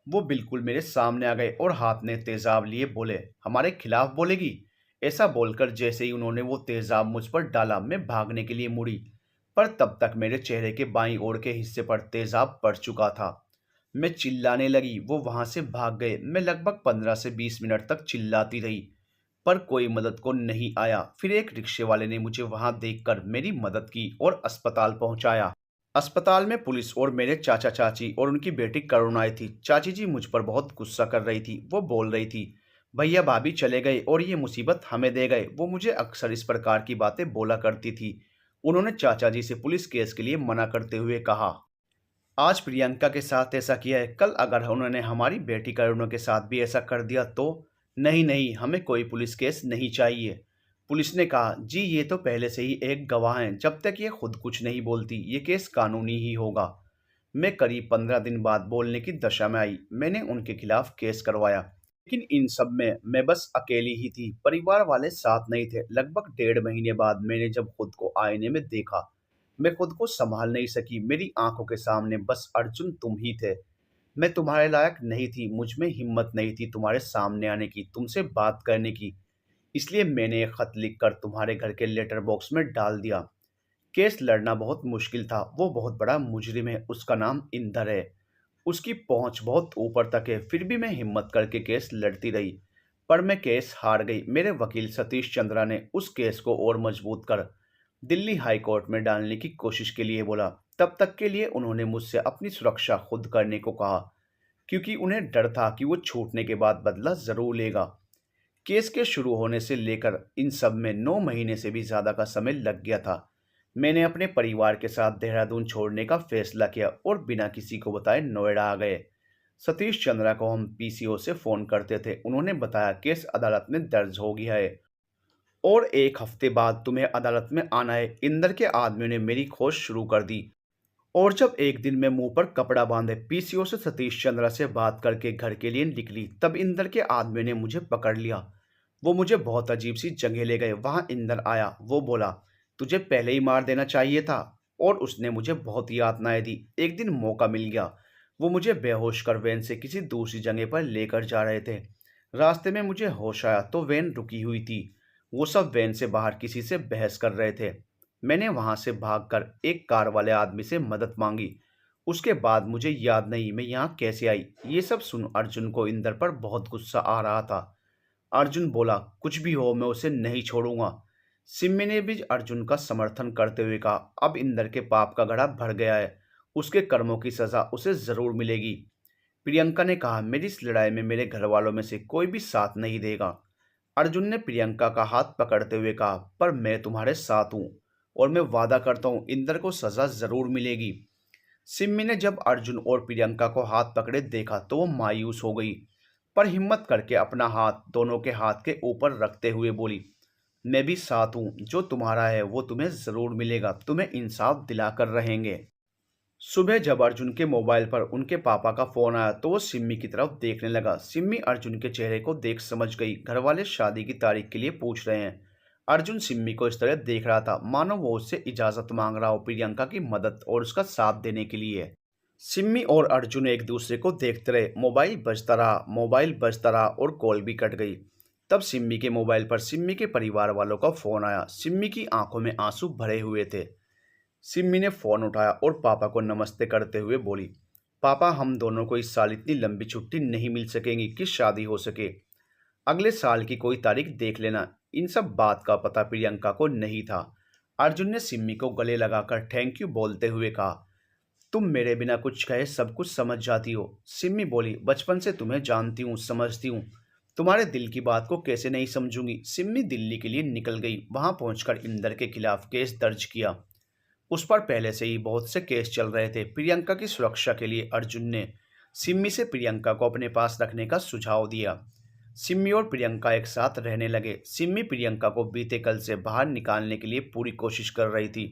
वो बिल्कुल मेरे सामने आ गए और हाथ में तेजाब लिए बोले, हमारे खिलाफ बोलेगी? ऐसा बोलकर जैसे ही उन्होंने वो तेजाब मुझ पर डाला मैं भागने के लिए मुड़ी, पर तब तक मेरे चेहरे के बाईं ओर के हिस्से पर तेजाब पड़ चुका था। मैं चिल्लाने लगी, वो वहां से भाग गए। मैं लगभग 15 से 20 मिनट तक चिल्लाती रही, पर कोई मदद को नहीं आया। फिर एक रिक्शे वाले ने मुझे वहां देखकर मेरी मदद की और अस्पताल पहुंचाया। अस्पताल में पुलिस और मेरे चाचा चाची और उनकी बेटी करुण आई थी। चाची जी मुझ पर बहुत गुस्सा कर रही थी। वो बोल रही थी, भैया भाभी चले गए और ये मुसीबत हमें दे गए। वो मुझे अक्सर इस प्रकार की बातें बोला करती थी। उन्होंने चाचा जी से पुलिस केस के लिए मना करते हुए कहा, आज प्रियंका के साथ ऐसा किया है, कल अगर उन्होंने हमारी बेटी करुणा के साथ भी ऐसा कर दिया तो? नहीं नहीं, हमें कोई पुलिस केस नहीं चाहिए। पुलिस ने कहा, जी ये तो पहले से ही एक गवाह हैं, जब तक ये खुद कुछ नहीं बोलती ये केस कानूनी ही होगा। मैं करीब 15 दिन बाद बोलने की दशा में आई। मैंने उनके खिलाफ केस करवाया, लेकिन इन सब में मैं बस अकेली ही थी। परिवार वाले साथ नहीं थे। लगभग 1.5 महीने बाद मैंने जब खुद को आईने में देखा, मैं खुद को संभाल नहीं सकी। मेरी आंखों के सामने बस अर्जुन तुम ही थे। मैं तुम्हारे लायक नहीं थी। मुझ में हिम्मत नहीं थी तुम्हारे सामने आने की, तुमसे बात करने की। इसलिए मैंने एक खत लिखकर तुम्हारे घर के लेटर बॉक्स में डाल दिया। केस लड़ना बहुत मुश्किल था। वो बहुत बड़ा मुजरिम है, उसका नाम इंदर है। उसकी पहुंच बहुत ऊपर तक है। फिर भी मैं हिम्मत करके केस लड़ती रही, पर मैं केस हार गई। मेरे वकील सतीश चंद्रा ने उस केस को और मजबूत कर दिल्ली हाई कोर्ट में डालने की कोशिश के लिए बोला। तब तक के लिए उन्होंने मुझसे अपनी सुरक्षा खुद करने को कहा, क्योंकि उन्हें डर था कि वो छूटने के बाद बदला जरूर लेगा। केस के शुरू होने से लेकर इन सब में 9 महीने से भी ज्यादा का समय लग गया था। मैंने अपने परिवार के साथ देहरादून छोड़ने का फैसला किया और बिना किसी को बताए नोएडा आ गए। सतीश चंद्रा को हम पीसीओ से फोन करते थे। उन्होंने बताया केस अदालत में दर्ज हो गया है और 1 हफ्ते बाद तुम्हें अदालत में आना है। इंदर के आदमियों ने मेरी खोज शुरू कर दी और जब एक दिन मैं मुंह पर कपड़ा बांधे पीसीओ से सतीश चंद्रा से बात करके घर के लिए निकली, तब इंदर के आदमियों ने मुझे पकड़ लिया। वो मुझे बहुत अजीब सी जगह ले गए। वहां इंदर आया। वो बोला, तुझे पहले ही मार देना चाहिए था। और उसने मुझे बहुत यातनाएं दी। एक दिन मौका मिल गया। वो मुझे बेहोश कर वैन से किसी दूसरी जगह पर लेकर जा रहे थे। रास्ते में मुझे होश आया तो वैन रुकी हुई थी। वो सब वैन से बाहर किसी से बहस कर रहे थे। मैंने वहां से भागकर एक कार वाले आदमी से मदद मांगी। उसके बाद मुझे याद नहीं मैं यहाँ कैसे आई। ये सब सुन अर्जुन को इंदर पर बहुत गुस्सा आ रहा था। अर्जुन बोला, कुछ भी हो मैं उसे नहीं छोड़ूंगा। सिम्मी ने भी अर्जुन का समर्थन करते हुए कहा, अब इंदर के पाप का घड़ा भर गया है। उसके कर्मों की सजा उसे जरूर मिलेगी। प्रियंका ने कहा, मेरी इस लड़ाई में मेरे घर वालों में से कोई भी साथ नहीं देगा। अर्जुन ने प्रियंका का हाथ पकड़ते हुए कहा, पर मैं तुम्हारे साथ हूं और मैं वादा करता हूं इंदर को सजा जरूर मिलेगी। सिम्मी ने जब अर्जुन और प्रियंका को हाथ पकड़े देखा तो वो मायूस हो गई, पर हिम्मत करके अपना हाथ दोनों के हाथ के ऊपर रखते हुए बोली, मैं भी साथ हूं। जो तुम्हारा है वो तुम्हें जरूर मिलेगा। तुम्हें इंसाफ दिलाकर रहेंगे। सुबह जब अर्जुन के मोबाइल पर उनके पापा का फोन आया तो वो सिम्मी की तरफ देखने लगा। सिम्मी अर्जुन के चेहरे को देख समझ गई। घर वाले शादी की तारीख के लिए पूछ रहे हैं। अर्जुन सिम्मी को इस तरह देख रहा था मानो वो उससे इजाजत मांग रहा हो प्रियंका की मदद और उसका साथ देने के लिए। सिम्मी और अर्जुन एक दूसरे को देखते रहे। मोबाइल बजता रहा और कॉल भी कट गई। तब सिम्मी के मोबाइल पर सिम्मी के परिवार वालों का फोन आया। सिम्मी की आंखों में आंसू भरे हुए थे। सिम्मी ने फोन उठाया और पापा को नमस्ते करते हुए बोली, पापा हम दोनों को इस साल इतनी लंबी छुट्टी नहीं मिल सकेगी कि शादी हो सके। अगले साल की कोई तारीख देख लेना। इन सब बात का पता प्रियंका को नहीं था। अर्जुन ने सिम्मी को गले लगाकर थैंक यू बोलते हुए कहा, तुम मेरे बिना कुछ कहे सब कुछ समझ जाती हो। सिम्मी बोली, बचपन से तुम्हें जानती हूँ, समझती हूँ। तुम्हारे दिल की बात को कैसे नहीं समझूंगी। सिम्मी दिल्ली के लिए निकल गई। वहां पहुंचकर इंदर के खिलाफ केस दर्ज किया। उस पर पहले से ही बहुत से केस चल रहे थे। प्रियंका की सुरक्षा के लिए अर्जुन ने सिम्मी से प्रियंका को अपने पास रखने का सुझाव दिया। सिम्मी और प्रियंका एक साथ रहने लगे। सिम्मी प्रियंका को बीते कल से बाहर निकालने के लिए पूरी कोशिश कर रही थी,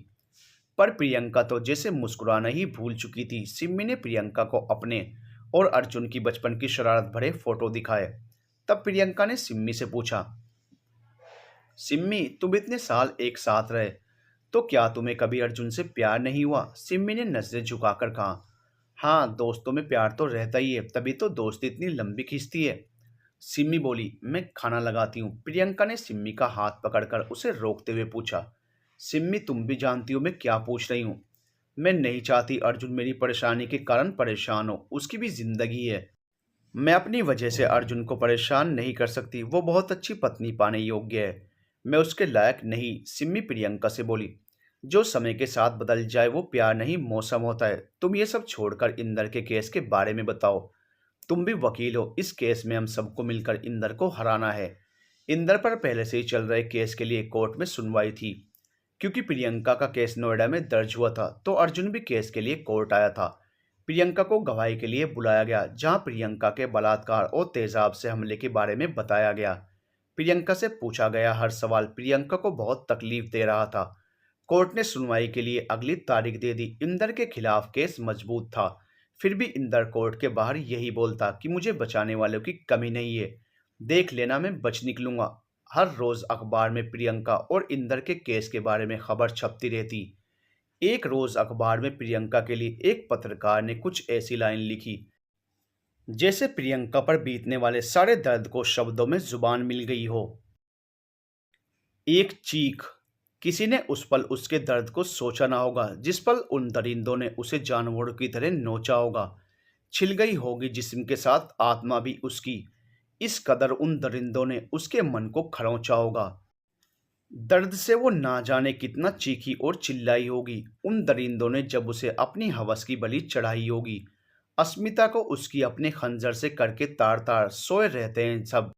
पर प्रियंका तो जैसे मुस्कुराना ही भूल चुकी थी। सिम्मी ने प्रियंका को अपने और अर्जुन की बचपन की शरारत भरे फोटो दिखाए। तब प्रियंका ने सिम्मी से पूछा, सिम्मी तुम इतने साल एक साथ रहे तो क्या तुम्हें कभी अर्जुन से प्यार नहीं हुआ। सिम्मी ने नजरें झुकाकर कहा, हाँ दोस्तों में प्यार तो रहता ही है, तभी तो दोस्ती इतनी लंबी खींचती है। सिम्मी बोली, मैं खाना लगाती हूँ। प्रियंका ने सिम्मी का हाथ पकड़कर उसे रोकते हुए पूछा, सिम्मी तुम भी जानती हो मैं क्या पूछ रही हूँ। मैं नहीं चाहती अर्जुन मेरी परेशानी के कारण परेशान हो। उसकी भी जिंदगी है। मैं अपनी वजह से अर्जुन को परेशान नहीं कर सकती। वो बहुत अच्छी पत्नी पाने योग्य है। मैं उसके लायक नहीं। सिम्मी प्रियंका से बोली, जो समय के साथ बदल जाए वो प्यार नहीं मौसम होता है। तुम ये सब छोड़कर इंदर के केस के बारे में बताओ। तुम भी वकील हो। इस केस में हम सबको मिलकर इंदर को हराना है। इंदर पर पहले से ही चल रहे केस के लिए कोर्ट में सुनवाई थी। क्योंकि प्रियंका का केस नोएडा में दर्ज हुआ था तो अर्जुन भी केस के लिए कोर्ट आया था। प्रियंका को गवाही के लिए बुलाया गया, जहां प्रियंका के बलात्कार और तेजाब से हमले के बारे में बताया गया। प्रियंका से पूछा गया हर सवाल प्रियंका को बहुत तकलीफ दे रहा था। कोर्ट ने सुनवाई के लिए अगली तारीख दे दी। इंदर के खिलाफ केस मजबूत था, फिर भी इंदर कोर्ट के बाहर यही बोलता कि मुझे बचाने वालों की कमी नहीं है। देख लेना मैं बच निकलूंगा। हर रोज अखबार में प्रियंका और इंदर के केस के बारे में खबर छपती रहती। एक रोज अखबार में प्रियंका के लिए एक पत्रकार ने कुछ ऐसी लाइन लिखी, जैसे प्रियंका पर बीतने वाले सारे दर्द को शब्दों में जुबान मिल गई हो। एक चीख। किसी ने उस पल उसके दर्द को सोचा ना होगा जिस पल उन दरिंदों ने उसे जानवरों की तरह नोचा होगा। छिल गई होगी जिस्म के साथ आत्मा भी उसकी। इस कदर उन दरिंदों ने उसके मन को खरोंचा होगा। दर्द से वो ना जाने कितना चीखी और चिल्लाई होगी। उन दरिंदों ने जब उसे अपनी हवस की बलि चढ़ाई होगी। अस्मिता को उसकी अपने खंजर से करके तार तार सोए रहते हैं सब।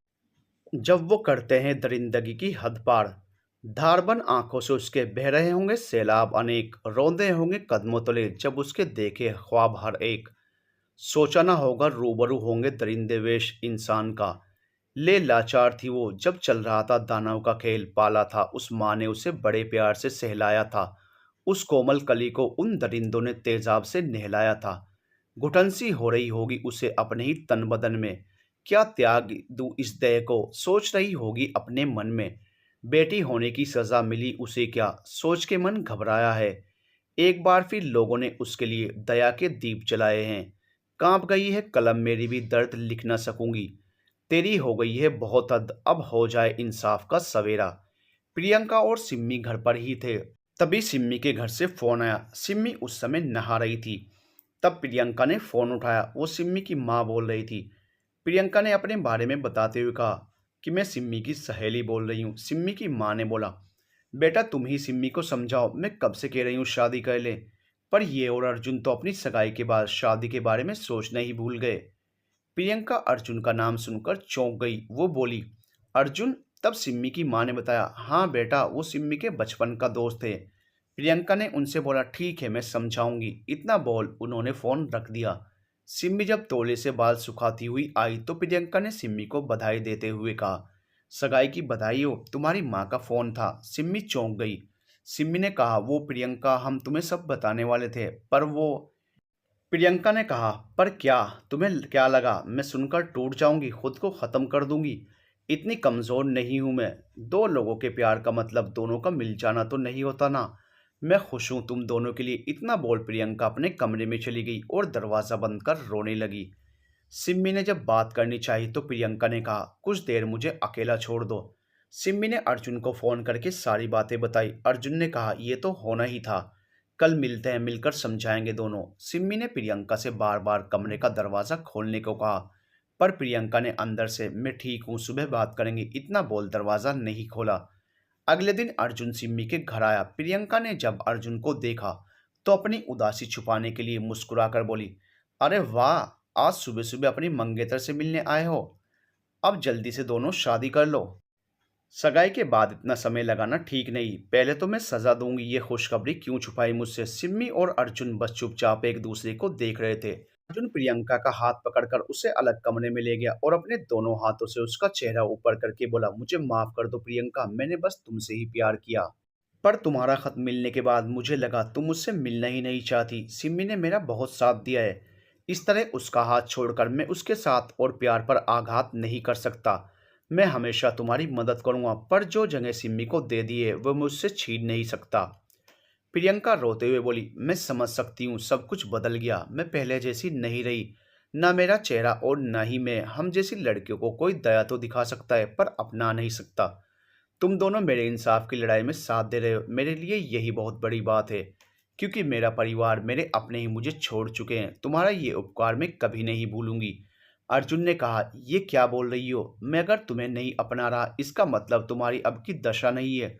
जब वो करते हैं दरिंदगी की हद पार। धारबन आंखों से उसके बह रहे होंगे सैलाब अनेक। रौंदे होंगे कदमों तले जब उसके देखे ख्वाब हर एक। सोचा ना होगा रूबरू होंगे दरिंदे वेश इंसान का। ले लाचार थी वो जब चल रहा था दानव का खेल। पाला था उस माँ ने उसे बड़े प्यार से सहलाया था। उस कोमल कली को उन दरिंदों ने तेजाब से नहलाया था। घुटन सी हो रही होगी उसे अपने ही तन बदन में। क्या त्याग दूं इस देह को, सोच रही होगी अपने मन में। बेटी होने की सजा मिली उसे क्या, सोच के मन घबराया है। एक बार फिर लोगों ने उसके लिए दया के दीप जलाए हैं। कांप गई है कलम मेरी भी, दर्द लिख न सकूंगी। तेरी हो गई है बहुत हद, अब हो जाए इंसाफ का सवेरा। प्रियंका और सिम्मी घर पर ही थे, तभी सिम्मी के घर से फोन आया। सिम्मी उस समय नहा रही थी। तब प्रियंका ने फोन उठाया। वो सिम्मी की माँ बोल रही थी। प्रियंका ने अपने बारे में बताते हुए कहा कि मैं सिम्मी की सहेली बोल रही हूँ। सिम्मी की माँ ने बोला, बेटा तुम ही सिम्मी को समझाओ, मैं कब से कह रही हूँ शादी कर ले। पर ये और अर्जुन तो अपनी सगाई के बाद शादी के बारे में सोचना ही भूल गए। प्रियंका अर्जुन का नाम सुनकर चौंक गई। वो बोली, अर्जुन? तब सिम्मी की माँ ने बताया, हाँ बेटा, वो सिम्मी के बचपन का दोस्त थे। प्रियंका ने उनसे बोला, ठीक है मैं समझाऊंगी। इतना बोल उन्होंने फोन रख दिया। सिम्मी जब तौले से बाल सुखाती हुई आई तो प्रियंका ने सिम्मी को बधाई देते हुए कहा, सगाई की बधाई हो, तुम्हारी माँ का फोन था। सिम्मी चौंक गई। सिम्मी ने कहा, वो प्रियंका, हम तुम्हें सब बताने वाले थे, पर वो। प्रियंका ने कहा, पर क्या? तुम्हें क्या लगा मैं सुनकर टूट जाऊंगी, खुद को खत्म कर दूंगी? इतनी कमजोर नहीं हूं मैं। दो लोगों के प्यार का मतलब दोनों का मिल जाना तो नहीं होता ना। मैं खुश हूं तुम दोनों के लिए। इतना बोल प्रियंका अपने कमरे में चली गई और दरवाजा बंद कर रोने लगी। सिम्मी ने जब बात करनी चाहिए तो प्रियंका ने कहा, कुछ देर मुझे अकेला छोड़ दो। सिम्मी ने अर्जुन को फोन करके सारी बातें बताई। अर्जुन ने कहा, यह तो होना ही था, कल मिलते हैं, मिलकर समझाएंगे दोनों। सिम्मी ने प्रियंका से बार बार कमरे का दरवाजा खोलने को कहा, पर प्रियंका ने अंदर से, मैं ठीक हूँ, सुबह बात करेंगे, इतना बोल दरवाजा नहीं खोला। अगले दिन अर्जुन सिम्मी के घर आया। प्रियंका ने जब अर्जुन को देखा तो अपनी उदासी छुपाने के लिए मुस्कुराकर बोली, अरे वाह, आज सुबह सुबह अपनी मंगेतर से मिलने आए हो। अब जल्दी से दोनों शादी कर लो। सगाई के बाद इतना समय लगाना ठीक नहीं। पहले तो मैं सजा दूंगी। ये खुशखबरी क्यों छुपाई मुझसे? सिम्मी और अर्जुन बस चुपचाप एक दूसरे को देख रहे थे। अर्जुन प्रियंका का हाथ पकड़कर उसे अलग कमरे में ले गया और अपने दोनों हाथों से उसका चेहरा ऊपर करके बोला, मुझे माफ कर दो प्रियंका, मैंने बस तुमसे ही प्यार किया। पर तुम्हारा खत मिलने के बाद मुझे लगा तुम मुझसे मिलना ही नहीं चाहती। सिम्मी ने मेरा बहुत साथ दिया है। इस तरह उसका हाथ छोड़कर मैं उसके साथ और प्यार पर आघात नहीं कर सकता। मैं हमेशा तुम्हारी मदद करूंगा, पर जो जगह सिम्मी को दे दी है वह मुझसे छीन नहीं सकता। प्रियंका रोते हुए बोली, मैं समझ सकती हूँ, सब कुछ बदल गया, मैं पहले जैसी नहीं रही। ना मेरा चेहरा और ना ही मैं। हम जैसी लड़कियों को कोई दया तो दिखा सकता है पर अपना नहीं सकता। तुम दोनों मेरे इंसाफ की लड़ाई में साथ दे रहे हो, मेरे लिए यही बहुत बड़ी बात है, क्योंकि मेरा परिवार, मेरे अपने ही मुझे छोड़ चुके हैं। तुम्हारा ये उपकार मैं कभी नहीं भूलूंगी। अर्जुन ने कहा, ये क्या बोल रही हो? मैं अगर तुम्हें नहीं अपना रहा इसका मतलब तुम्हारी अब की दशा नहीं है।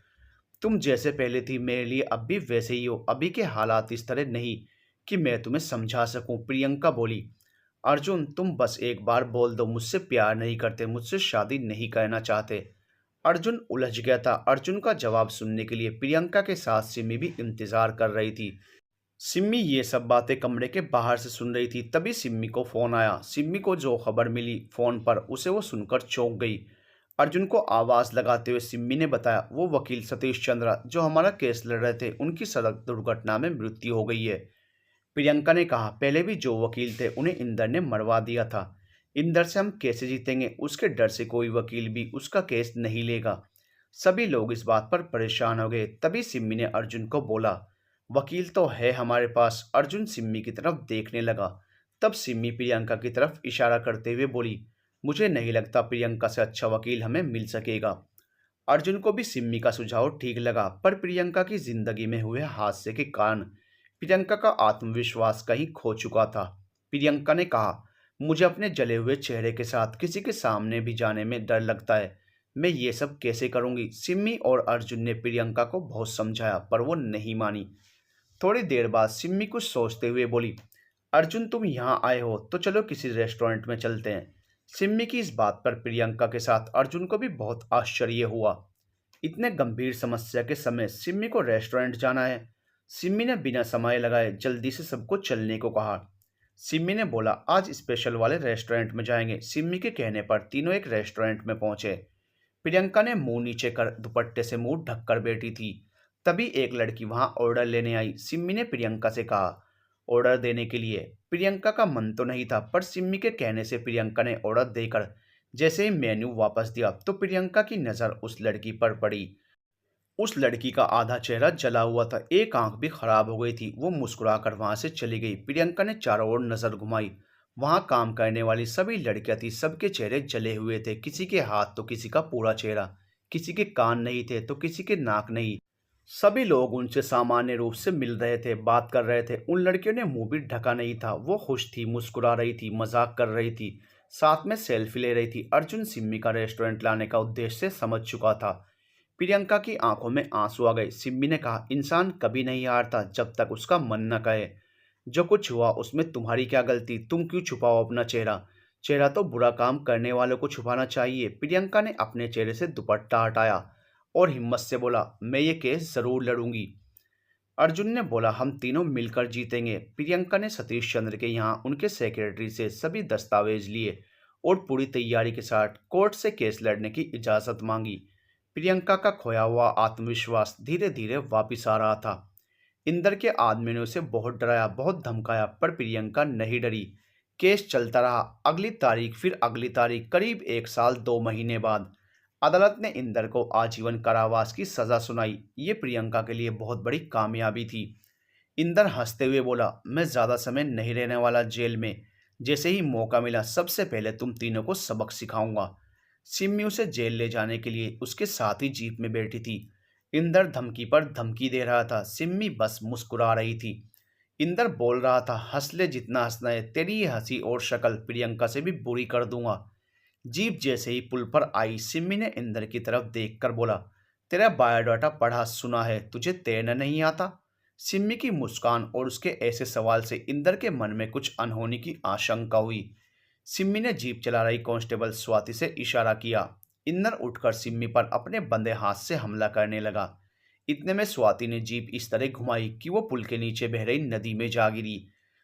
तुम जैसे पहले थी मेरे लिए अब भी वैसे ही हो। अभी के हालात इस तरह नहीं कि मैं तुम्हें समझा सकूं। प्रियंका बोली, अर्जुन तुम बस एक बार बोल दो, मुझसे प्यार नहीं करते, मुझसे शादी नहीं करना चाहते। अर्जुन उलझ गया था। अर्जुन का जवाब सुनने के लिए प्रियंका के साथ सिमी भी इंतजार कर रही थी। सिम्मी ये सब बातें कमरे के बाहर से सुन रही थी। तभी सिम्मी को फोन आया। सिम्मी को जो खबर मिली फोन पर, उसे वो सुनकर चौंक गई। अर्जुन को आवाज लगाते हुए सिम्मी ने बताया, वो वकील सतीश चंद्रा जो हमारा केस लड़ रहे थे, उनकी सड़क दुर्घटना में मृत्यु हो गई है। प्रियंका ने कहा, पहले भी जो वकील थे उन्हें इंदर ने मरवा दिया था। इंदर से हम कैसे जीतेंगे? उसके डर से कोई वकील भी उसका केस नहीं लेगा। सभी लोग इस बात पर परेशान हो गए। तभी सिम्मी ने अर्जुन को बोला, वकील तो है हमारे पास। अर्जुन सिम्मी की तरफ देखने लगा। तब सिम्मी प्रियंका की तरफ इशारा करते हुए बोली, मुझे नहीं लगता प्रियंका से अच्छा वकील हमें मिल सकेगा। अर्जुन को भी सिम्मी का सुझाव ठीक लगा, पर प्रियंका की जिंदगी में हुए हादसे के कारण प्रियंका का आत्मविश्वास कहीं खो चुका था। प्रियंका ने कहा, मुझे अपने जले हुए चेहरे के साथ किसी के सामने भी जाने में डर लगता है। मैं ये सब कैसे करूंगी? सिम्मी और अर्जुन ने प्रियंका को बहुत समझाया पर वो नहीं मानी। थोड़ी देर बाद सिम्मी कुछ सोचते हुए बोली, अर्जुन तुम यहाँ आए हो तो चलो किसी रेस्टोरेंट में चलते हैं। सिम्मी की इस बात पर प्रियंका के साथ अर्जुन को भी बहुत आश्चर्य हुआ। इतने गंभीर समस्या के समय सिम्मी को रेस्टोरेंट जाना है। सिम्मी ने बिना समय लगाए जल्दी से सबको चलने को कहा। सिम्मी ने बोला, आज स्पेशल वाले रेस्टोरेंट में जाएंगे। सिम्मी के कहने पर तीनों एक रेस्टोरेंट में पहुंचे। प्रियंका ने मुंह नीचे कर दुपट्टे से मुंह ढककर बैठी थी। तभी एक लड़की वहां ऑर्डर लेने आई। सिम्मी ने प्रियंका से कहा, ऑर्डर देने के लिए। प्रियंका का मन तो नहीं था, पर सिम्मी के कहने से प्रियंका ने ऑर्डर देकर जैसे ही मेन्यू वापस दिया तो प्रियंका की नज़र उस लड़की पर पड़ी। उस लड़की का आधा चेहरा जला हुआ था, एक आंख भी खराब हो गई थी। वो मुस्कुराकर वहां से चली गई। प्रियंका ने चारों ओर नजर घुमाई। वहां काम करने वाली सभी लड़कियां थी, सबके चेहरे जले हुए थे। किसी के हाथ तो किसी का पूरा चेहरा, किसी के कान नहीं थे तो किसी के नाक नहीं। सभी लोग उनसे सामान्य रूप से मिल रहे थे, बात कर रहे थे। उन लड़कियों ने मुंह भी ढका नहीं था। वो खुश थी, मुस्कुरा रही थी, मजाक कर रही थी, साथ में सेल्फी ले रही थी। अर्जुन सिम्मी का रेस्टोरेंट लाने का उद्देश्य समझ चुका था। प्रियंका की आंखों में आंसू आ गए। सिम्मी ने कहा, इंसान कभी नहीं हारता जब तक उसका मन न कहे। जो कुछ हुआ उसमें तुम्हारी क्या गलती? तुम क्यों छुपाओ अपना चेहरा? चेहरा तो बुरा काम करने वालों को छुपाना चाहिए। प्रियंका ने अपने चेहरे से दुपट्टा हटाया और हिम्मत से बोला, मैं ये केस जरूर लड़ूंगी। अर्जुन ने बोला, हम तीनों मिलकर जीतेंगे। प्रियंका ने सतीश चंद्र के यहाँ उनके सेक्रेटरी से सभी दस्तावेज लिए और पूरी तैयारी के साथ कोर्ट से केस लड़ने की इजाज़त मांगी। प्रियंका का खोया हुआ आत्मविश्वास धीरे धीरे वापिस आ रहा था। इंदर के आदमी ने उसे बहुत डराया, बहुत धमकाया, पर प्रियंका नहीं डरी। केस चलता रहा। अगली तारीख, फिर अगली तारीख, करीब 1 साल 2 महीने बाद अदालत ने इंदर को आजीवन कारावास की सजा सुनाई। ये प्रियंका के लिए बहुत बड़ी कामयाबी थी। इंदर हंसते हुए बोला, मैं ज्यादा समय नहीं रहने वाला जेल में। जैसे ही मौका मिला सबसे पहले तुम तीनों को सबक सिखाऊंगा। सिम्मी उसे जेल ले जाने के लिए उसके साथ ही जीप में बैठी थी। इंदर धमकी पर धमकी दे रहा था, सिम्मी बस मुस्कुरा रही थी। इंदर बोल रहा था, हंस ले जितना हंसना है, तेरी ये हंसी और शक्ल प्रियंका से भी बुरी कर दूंगा। जीप जैसे ही पुल पर आई, सिम्मी ने इंदर की तरफ देखकर बोला, तेरा बायोडाटा पढ़ा सुना है, तुझे तैरना नहीं आता? सिम्मी की मुस्कान और उसके ऐसे सवाल से इंदर के मन में कुछ अनहोनी की आशंका हुई। सिम्मी ने जीप चला रही कांस्टेबल स्वाति से इशारा किया। इंदर उठकर सिम्मी पर अपने बंदे हाथ से हमला करने लगा। इतने में स्वाति ने जीप इस तरह घुमाई कि वो पुल के नीचे बह रही नदी में जा गिरी।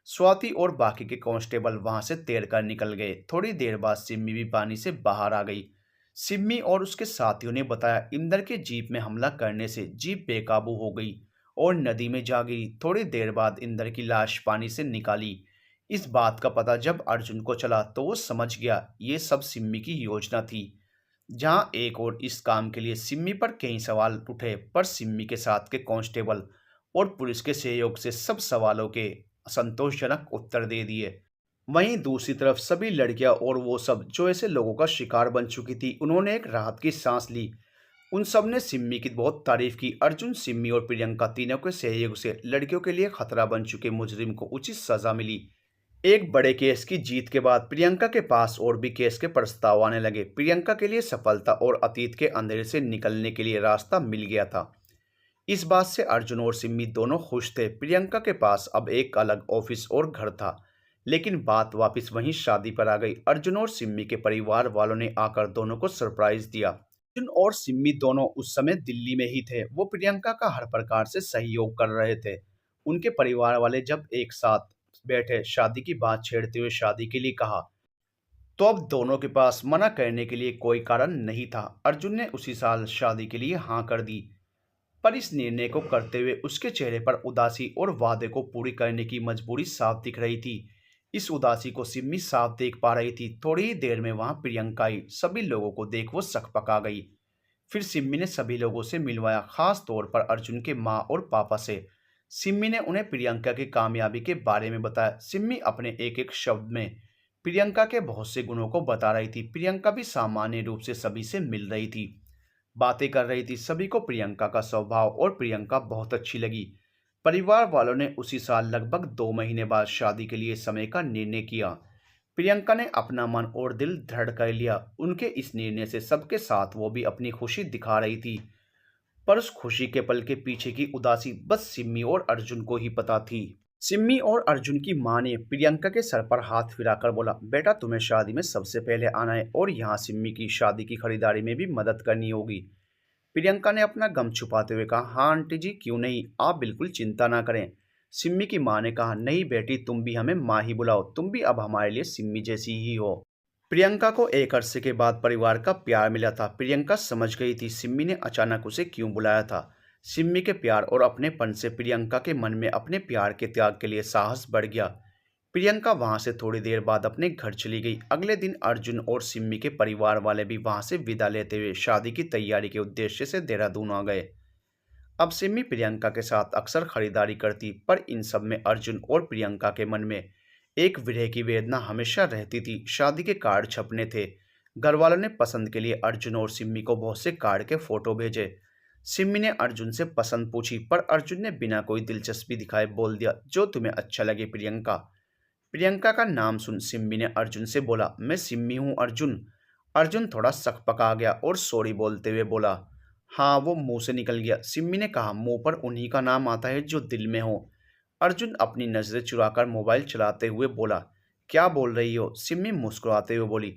स्वाति और बाकी के कांस्टेबल वहां से तैरकर निकल गए। थोड़ी देर बाद सिम्मी भी पानी से बाहर आ गई। सिम्मी और उसके साथियों ने बताया, इंदर के जीप में हमला करने से जीप बेकाबू हो गई और नदी में जा गिरी। थोड़ी देर बाद इंदर की लाश पानी से निकाली। इस बात का पता जब अर्जुन को चला तो वो समझ गया ये सब सिम्मी की योजना थी। जहां एक और इस काम के लिए सिम्मी पर कई सवाल उठे, पर सिम्मी के साथ के कांस्टेबल और पुलिस के सहयोग से सब सवालों के संतोषजनक उत्तर दे दिए। वहीं दूसरी तरफ सभी लड़कियां और वो सब जो ऐसे लोगों का शिकार बन चुकी थी, उन्होंने एक राहत की सांस ली। उन सब ने सिम्मी की बहुत तारीफ की। अर्जुन, सिम्मी और प्रियंका तीनों के सहयोग से लड़कियों के लिए खतरा बन चुके मुजरिम को उचित सजा मिली। एक बड़े केस की जीत के बाद प्रियंका के पास और भी केस के प्रस्ताव आने लगे। प्रियंका के लिए सफलता और अतीत के अंधेरे से निकलने के लिए रास्ता मिल गया था। इस बात से अर्जुन और सिम्मी दोनों खुश थे। प्रियंका के पास अब एक अलग ऑफिस और घर था। लेकिन बात वापस वहीं शादी पर आ गई। अर्जुन और सिम्मी के परिवार वालों ने आकर दोनों को सरप्राइज दिया। अर्जुन और सिम्मी दोनों उस समय दिल्ली में ही थे। वो प्रियंका का हर प्रकार से सहयोग कर रहे थे। उनके परिवार वाले जब एक साथ बैठे, शादी की बात छेड़ते हुए शादी के लिए कहा, तो अब दोनों के पास मना करने के लिए कोई कारण नहीं था। अर्जुन ने उसी साल शादी के लिए हाँ कर दी, पर इस निर्णय को करते हुए उसके चेहरे पर उदासी और वादे को पूरी करने की मजबूरी साफ दिख रही थी। इस उदासी को सिम्मी साफ देख पा रही थी। थोड़ी ही देर में वहां प्रियंका आई। सभी लोगों को देख वो सकपका गई। फिर सिम्मी ने सभी लोगों से मिलवाया, खास तौर पर अर्जुन के माँ और पापा से। सिम्मी ने उन्हें प्रियंका की कामयाबी के बारे में बताया। सिम्मी अपने एक एक शब्द में प्रियंका के बहुत से गुणों को बता रही थी। प्रियंका भी सामान्य रूप से सभी से मिल रही थी, बातें कर रही थी। सभी को प्रियंका का स्वभाव और प्रियंका बहुत अच्छी लगी। परिवार वालों ने उसी साल लगभग 2 महीने बाद शादी के लिए समय का निर्णय किया। प्रियंका ने अपना मन और दिल दृढ़ कर लिया। उनके इस निर्णय से सबके साथ वो भी अपनी खुशी दिखा रही थी, पर उस खुशी के पल के पीछे की उदासी बस सिम्मी और अर्जुन को ही पता थी। सिम्मी और अर्जुन की मां ने प्रियंका के सर पर हाथ फिराकर बोला, बेटा तुम्हें शादी में सबसे पहले आना है और यहाँ सिम्मी की शादी की खरीदारी में भी मदद करनी होगी। प्रियंका ने अपना गम छुपाते हुए कहा, हाँ आंटी जी, क्यों नहीं, आप बिल्कुल चिंता ना करें। सिम्मी की मां ने कहा, नहीं बेटी, तुम भी हमें माँ ही बुलाओ, तुम भी अब हमारे लिए सिम्मी जैसी ही हो। प्रियंका को एक अरसे के बाद परिवार का प्यार मिला था। प्रियंका समझ गई थी सिम्मी ने अचानक उसे क्यों बुलाया था। सिम्मी के प्यार और अपनेपन से प्रियंका के मन में अपने प्यार के त्याग के लिए साहस बढ़ गया। प्रियंका वहां से थोड़ी देर बाद अपने घर चली गई। अगले दिन अर्जुन और सिम्मी के परिवार वाले भी वहां से विदा लेते हुए शादी की तैयारी के उद्देश्य से देहरादून आ गए। अब सिमी प्रियंका के साथ अक्सर खरीदारी करती, पर इन सब में अर्जुन और प्रियंका के मन में एक विरह की वेदना हमेशा रहती थी। शादी के कार्ड छपने थे। घर वालों ने पसंद के लिए अर्जुन और सिमी को बहुत से कार्ड के फोटो भेजे। सिमी ने अर्जुन से पसंद पूछी, पर अर्जुन ने बिना कोई दिलचस्पी दिखाए बोल दिया, जो तुम्हें अच्छा लगे प्रियंका। प्रियंका का नाम सुन सिम्मी ने अर्जुन से बोला, मैं सिम्मी हूँ अर्जुन। अर्जुन थोड़ा सकपका गया और सॉरी बोलते हुए बोला, हाँ वो मुंह से निकल गया। सिम्मी ने कहा, मुंह पर उन्हीं का नाम आता है जो दिल में हो। अर्जुन अपनी नजरें चुराकर मोबाइल चलाते हुए बोला, क्या बोल रही हो? सिम्मी मुस्कुराते हुए बोली,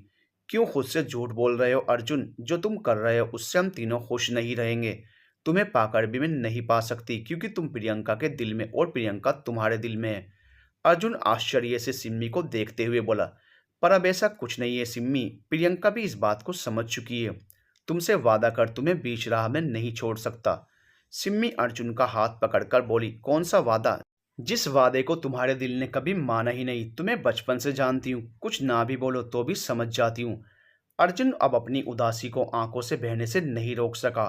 क्यों खुद से झूठ बोल रहे हो अर्जुन? जो तुम कर रहे हो उससे हम तीनों खुश नहीं रहेंगे। तुम्हें पाकर भी मैं नहीं पा सकती, क्योंकि तुम प्रियंका के दिल में और प्रियंका तुम्हारे दिल में है। अर्जुन आश्चर्य से सिम्मी को देखते हुए बोला, पर अब ऐसा कुछ नहीं है सिम्मी, प्रियंका भी इस बात को समझ चुकी है। तुमसे वादा कर तुम्हें बीच राह में नहीं छोड़ सकता। सिम्मी अर्जुन का हाथ पकड़कर बोली, कौन सा वादा? जिस वादे को तुम्हारे दिल ने कभी माना ही नहीं। तुम्हें बचपन से जानती हूँ, कुछ ना भी बोलो तो भी समझ जाती हूँ। अर्जुन अब अपनी उदासी को आंखों से बहने से नहीं रोक सका।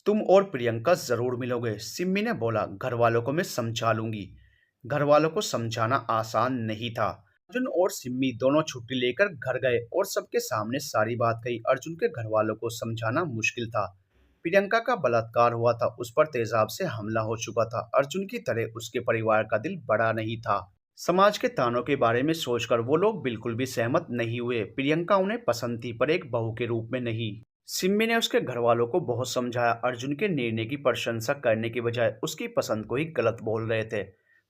तुम और प्रियंका जरूर मिलोगे, सिम्मी ने बोला, घर वालों को मैं समझा लूंगी। घर वालों को समझाना आसान नहीं था। अर्जुन और सिम्मी दोनों छुट्टी लेकर घर गए और सबके सामने सारी बात कही। अर्जुन के घर वालों को समझाना मुश्किल था। प्रियंका का बलात्कार हुआ था, उस पर तेजाब से हमला हो चुका था। अर्जुन की तरह उसके परिवार का दिल बड़ा नहीं था। समाज के तानों के बारे में सोचकर वो लोग बिल्कुल भी सहमत नहीं हुए। प्रियंका उन्हें पसंद थी, पर एक बहू के रूप में नहीं। सिम्मी ने उसके घर वालों को बहुत समझाया। अर्जुन के निर्णय की प्रशंसा करने की बजाय उसकी पसंद को ही गलत बोल रहे थे।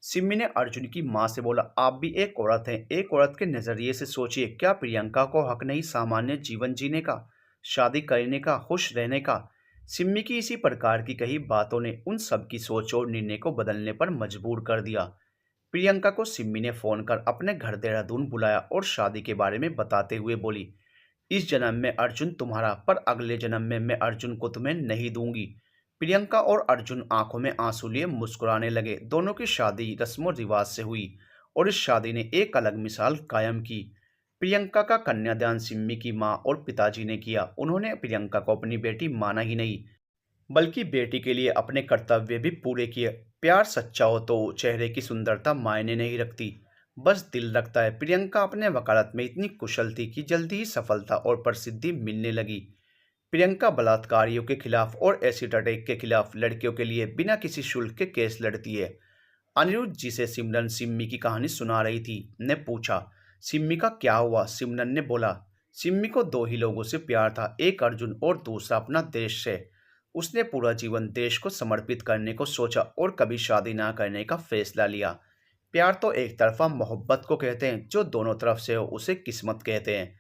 सिम्मी ने अर्जुन की माँ से बोला, आप भी एक औरत हैं, एक औरत के नजरिए से सोचिए, क्या प्रियंका को हक नहीं सामान्य जीवन जीने का, शादी करने का, खुश रहने का? सिम्मी की इसी प्रकार की कही बातों ने उन सब की सोच और निर्णय को बदलने पर मजबूर कर दिया। प्रियंका को सिम्मी ने फोन कर अपने घर देहरादून बुलाया और शादी के बारे में बताते हुए बोली, इस जन्म में अर्जुन तुम्हारा, पर अगले जन्म में मैं अर्जुन को तुम्हें नहीं दूंगी। प्रियंका और अर्जुन आंखों में आंसू लिए मुस्कुराने लगे। दोनों की शादी रस्मों रिवाज से हुई और इस शादी ने एक अलग मिसाल कायम की। प्रियंका का कन्यादान सिम्मी की माँ और पिताजी ने किया। उन्होंने प्रियंका को अपनी बेटी माना ही नहीं, बल्कि बेटी के लिए अपने कर्तव्य भी पूरे किए। प्यार सच्चा हो तो चेहरे की सुंदरता मायने नहीं रखती, बस दिल रखता है। प्रियंका अपने वकालत में इतनी कुशल थी कि जल्दी ही सफलता और प्रसिद्धि मिलने लगी। प्रियंका बलात्कारियों के खिलाफ और एसिड अटैक के खिलाफ लड़कियों के लिए बिना किसी शुल्क के केस लड़ती है। अनिरुद्ध जी से सिमरन सिम्मी की कहानी सुना रही थी। ने पूछा, सिम्मी का क्या हुआ? सिमरन ने बोला, सिम्मी को दो ही लोगों से प्यार था, एक अर्जुन और दूसरा अपना देश से। उसने पूरा जीवन देश को समर्पित करने को सोचा और कभी शादी ना करने का फैसला लिया। प्यार तो एक तरफा मोहब्बत को कहते हैं, जो दोनों तरफ से हो उसे किस्मत कहते हैं।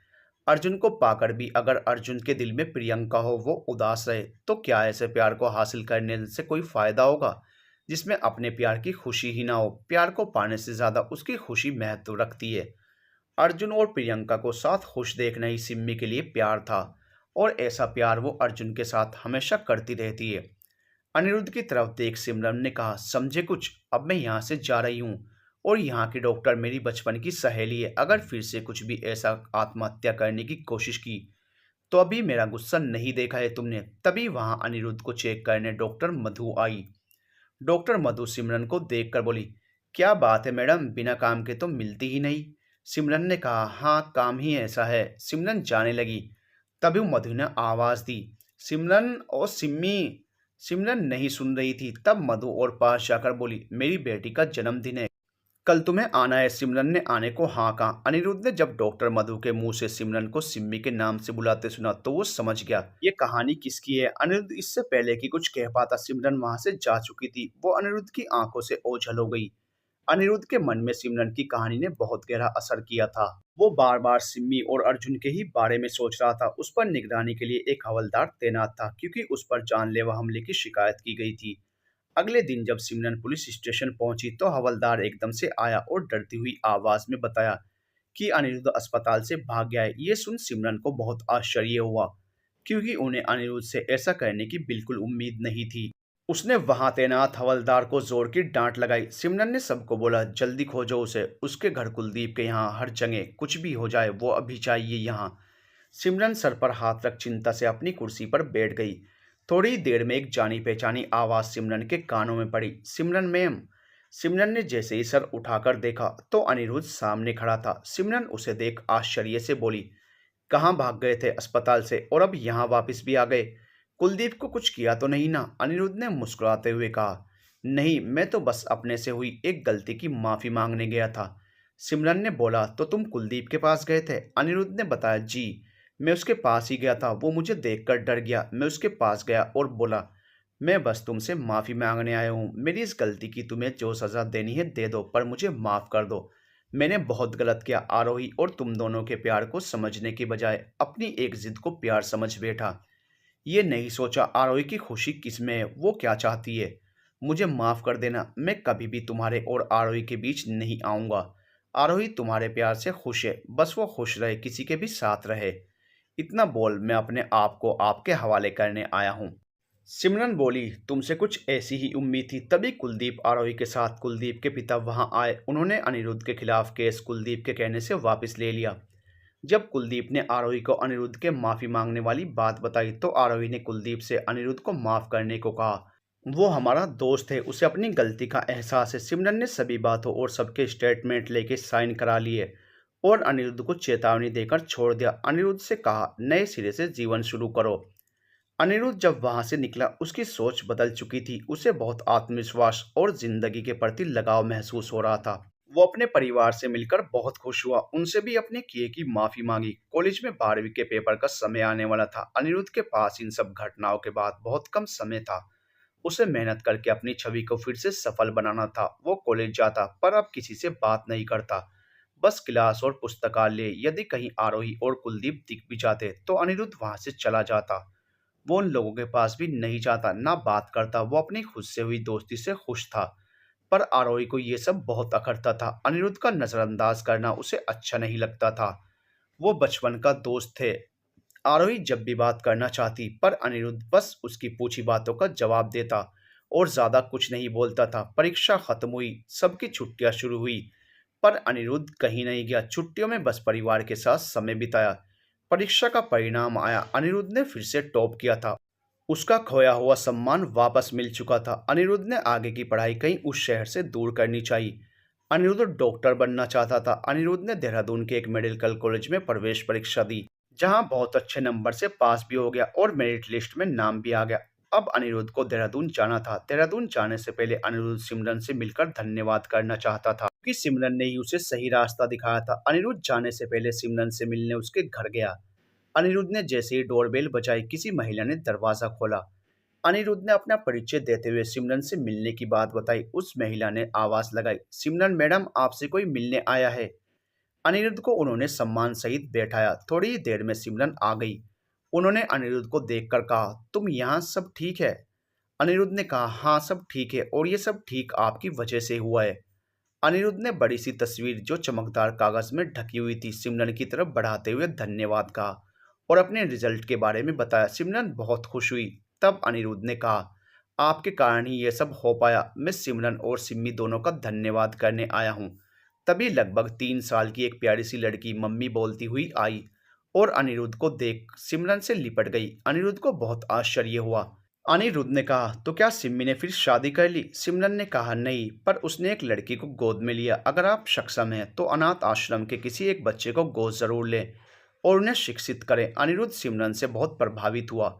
अर्जुन को पाकर भी अगर अर्जुन के दिल में प्रियंका हो, वो उदास रहे, तो क्या ऐसे प्यार को हासिल करने से कोई फायदा होगा जिसमें अपने प्यार की खुशी ही ना हो? प्यार को पाने से ज्यादा उसकी खुशी महत्व रखती है। अर्जुन और प्रियंका को साथ खुश देखना ही सिम्मी के लिए प्यार था, और ऐसा प्यार वो अर्जुन के साथ हमेशा करती रहती है। अनिरुद्ध की तरफ देख सिमरन ने कहा, समझे कुछ? अब मैं यहाँ से जा रही हूँ और यहाँ की डॉक्टर मेरी बचपन की सहेली है। अगर फिर से कुछ भी ऐसा आत्महत्या करने की कोशिश की तो अभी मेरा गुस्सा नहीं देखा है तुमने। तभी वहाँ अनिरुद्ध को चेक करने डॉक्टर मधु आई। डॉक्टर मधु सिमरन को देखकर बोली, क्या बात है मैडम, बिना काम के तो मिलती ही नहीं। सिमरन ने कहा, हाँ काम ही ऐसा है। सिमरन जाने लगी, तभी मधु ने आवाज दी, सिमरन और सिम्मी। सिमरन नहीं सुन रही थी। तब मधु और पास जाकर बोली, मेरी बेटी का जन्मदिन है, कल तुम्हें आना है। सिमरन ने आने को हाँ कहा। अनिरुद्ध ने जब डॉक्टर मधु के मुंह से सिमरन को सिम्मी के नाम से बुलाते सुना तो वो समझ गया ये कहानी किसकी है। अनिरुद्ध इससे पहले कि कुछ कह पाता सिमरन वहां से जा चुकी थी। वो अनिरुद्ध की आंखों से ओझल हो गई। अनिरुद्ध के मन में सिमरन की कहानी ने बहुत गहरा असर किया था। वो बार बार सिम्मी और अर्जुन के ही बारे में सोच रहा था। उस पर निगरानी के लिए एक हवलदार तैनात था, क्योंकि उस पर जानलेवा हमले की शिकायत की गई थी। अगले दिन जब सिमरन पुलिस स्टेशन पहुंची तो हवलदार एकदम से आया और डरती हुई आवाज में बताया कि अनिरुद्ध अस्पताल से भाग गया है। ये सुन सिमरन को बहुत आश्चर्य हुआ, क्योंकि उन्हें अनिरुद्ध से ऐसा करने की बिल्कुल उम्मीद नहीं थी। उसने वहां तैनात हवलदार को जोर की डांट लगाई। सिमरन ने सबको बोला, जल्दी खोजो उसे, उसके घर कुलदीप के यहाँ, हर जगह कुछ भी हो जाए वो अभी चाहिए यहाँ। सिमरन सर पर हाथ रख चिंता से अपनी कुर्सी पर बैठ गई। थोड़ी देर में एक जानी पहचानी आवाज सिमरन के कानों में पड़ी, सिमरन मैम। सिमरन ने जैसे ही सर उठाकर देखा तो अनिरुद्ध सामने खड़ा था। सिमरन उसे देख आश्चर्य से बोली, कहाँ भाग गए थे अस्पताल से और अब यहाँ वापस भी आ गए? कुलदीप को कुछ किया तो नहीं ना? अनिरुद्ध ने मुस्कुराते हुए कहा, नहीं, मैं तो बस अपने से हुई एक गलती की माफी मांगने गया था। सिमरन ने बोला, तो तुम कुलदीप के पास गए थे? अनिरुद्ध ने बताया, जी, मैं उसके पास ही गया था। वो मुझे देखकर डर गया। मैं उसके पास गया और बोला, मैं बस तुमसे माफी मांगने आया हूँ। मेरी इस गलती की तुम्हें जो सजा देनी है दे दो, पर मुझे माफ कर दो। मैंने बहुत गलत किया। आरोही और तुम दोनों के प्यार को समझने की बजाय अपनी एक जिद को प्यार समझ बैठा। ये नहीं सोचा आरोही की खुशी किस में है, वो क्या चाहती है। मुझे माफ कर देना, मैं कभी भी तुम्हारे और आरोही के बीच नहीं आऊंगा। आरोही तुम्हारे प्यार से खुश है, बस वो खुश रहे, किसी के भी साथ रहे। इतना बोल मैं अपने आप को आपके हवाले करने आया हूँ। सिमरन बोली, तुमसे कुछ ऐसी ही उम्मीद थी। तभी कुलदीप आरोही के साथ कुलदीप के पिता वहां आए। उन्होंने अनिरुद्ध के खिलाफ केस कुलदीप के कहने से वापस ले लिया। जब कुलदीप ने आरोही को अनिरुद्ध के माफी मांगने वाली बात बताई तो आरोही ने कुलदीप से अनिरुद्ध को माफ करने को कहा। वो हमारा दोस्त है, उसे अपनी गलती का एहसास है। सिमरन ने सभी बातों और सबके स्टेटमेंट लेके साइन करा लिए और अनिरुद्ध को चेतावनी देकर छोड़ दिया। अनिरुद्ध से कहा, नए सिरे से जीवन शुरू करो। अनिरुद्ध जब वहां से निकला उसकी सोच बदल चुकी थी। उसे बहुत आत्मविश्वास और जिंदगी के प्रति लगाव महसूस हो रहा था। वो अपने परिवार से मिलकर बहुत खुश हुआ। उनसे भी अपने किए की माफी मांगी। कॉलेज में 12वीं के पेपर का समय आने वाला था। अनिरुद्ध के पास इन सब घटनाओं के बाद बहुत कम समय था। उसे मेहनत करके अपनी छवि को फिर से सफल बनाना था। वो कॉलेज जाता पर अब किसी से बात नहीं करता, बस क्लास और पुस्तकालय। यदि कहीं आरोही और कुलदीप दिख भी जाते तो अनिरुद्ध वहां से चला जाता। वो उन लोगों के पास भी नहीं जाता, ना बात करता। वो अपनी खुद से हुई दोस्ती से खुश था, पर आरोही को ये सब बहुत अखरता था। अनिरुद्ध का नजरअंदाज करना उसे अच्छा नहीं लगता था। वो बचपन का दोस्त थे। आरोही जब भी बात करना चाहती, पर अनिरुद्ध बस उसकी पूछी बातों का जवाब देता और ज्यादा कुछ नहीं बोलता था। परीक्षा खत्म हुई, सबकी छुट्टियां शुरू हुई, पर अनिरुद्ध कहीं नहीं गया। छुट्टियों में बस परिवार के साथ समय बिताया। परीक्षा का परिणाम आया। अनिरुद्ध ने फिर से टॉप किया था। उसका खोया हुआ सम्मान वापस मिल चुका था। अनिरुद्ध ने आगे की पढ़ाई कहीं उस शहर से दूर करनी चाहिए। अनिरुद्ध डॉक्टर बनना चाहता था। अनिरुद्ध ने देहरादून के एक मेडिकल कॉलेज में प्रवेश परीक्षा दी, जहां बहुत अच्छे नंबर से पास भी हो गया और मेरिट लिस्ट में नाम भी आ गया। अब अनिरुद्ध को देहरादून जाना था। देहरादून जाने से पहले अनिरुद्ध सिमरन से मिलकर धन्यवाद करना चाहता था, क्योंकि सिमरन ने ही उसे सही रास्ता दिखाया था। अनिरुद्ध जाने से पहले सिमरन से मिलने उसके घर गया। अनिरुद्ध ने जैसे ही डोरबेल बजाई, किसी महिला ने दरवाजा खोला। अनिरुद्ध ने अपना परिचय देते हुए सिमरन से मिलने की बात बताई। उस महिला ने आवाज लगाई, सिमरन मैडम, आपसे कोई मिलने आया है। अनिरुद्ध को उन्होंने सम्मान सहित बैठाया। थोड़ी ही देर में सिमरन आ गई। उन्होंने अनिरुद्ध को देखकर कहा, तुम यहाँ, सब ठीक है? अनिरुद्ध ने कहा, हाँ सब ठीक है, और ये सब ठीक आपकी वजह से हुआ है। अनिरुद्ध ने बड़ी सी तस्वीर जो चमकदार कागज में ढकी हुई थी सिमरन की तरफ बढ़ाते हुए धन्यवाद कहा और अपने रिजल्ट के बारे में बताया। सिमरन बहुत खुश हुई। तब अनिरुद्ध ने कहा, आपके कारण ही यह सब हो पाया। मैं सिमरन और सिम्मी दोनों का धन्यवाद करने आया हूँ। तभी लगभग 3 साल की एक प्यारी सी लड़की मम्मी बोलती हुई आई और अनिरुद्ध को देख सिमरन से लिपट गई। अनिरुद्ध को बहुत आश्चर्य हुआ। अनिरुद्ध ने कहा, तो क्या सिम्मी ने फिर शादी कर ली? सिमरन ने कहा, नहीं, पर उसने एक लड़की को गोद में लिया। अगर आप सक्षम हैं तो अनाथ आश्रम के किसी एक बच्चे को गोद जरूर लें और उन्हें शिक्षित करें। अनिरुद्ध सिमरन से बहुत प्रभावित हुआ।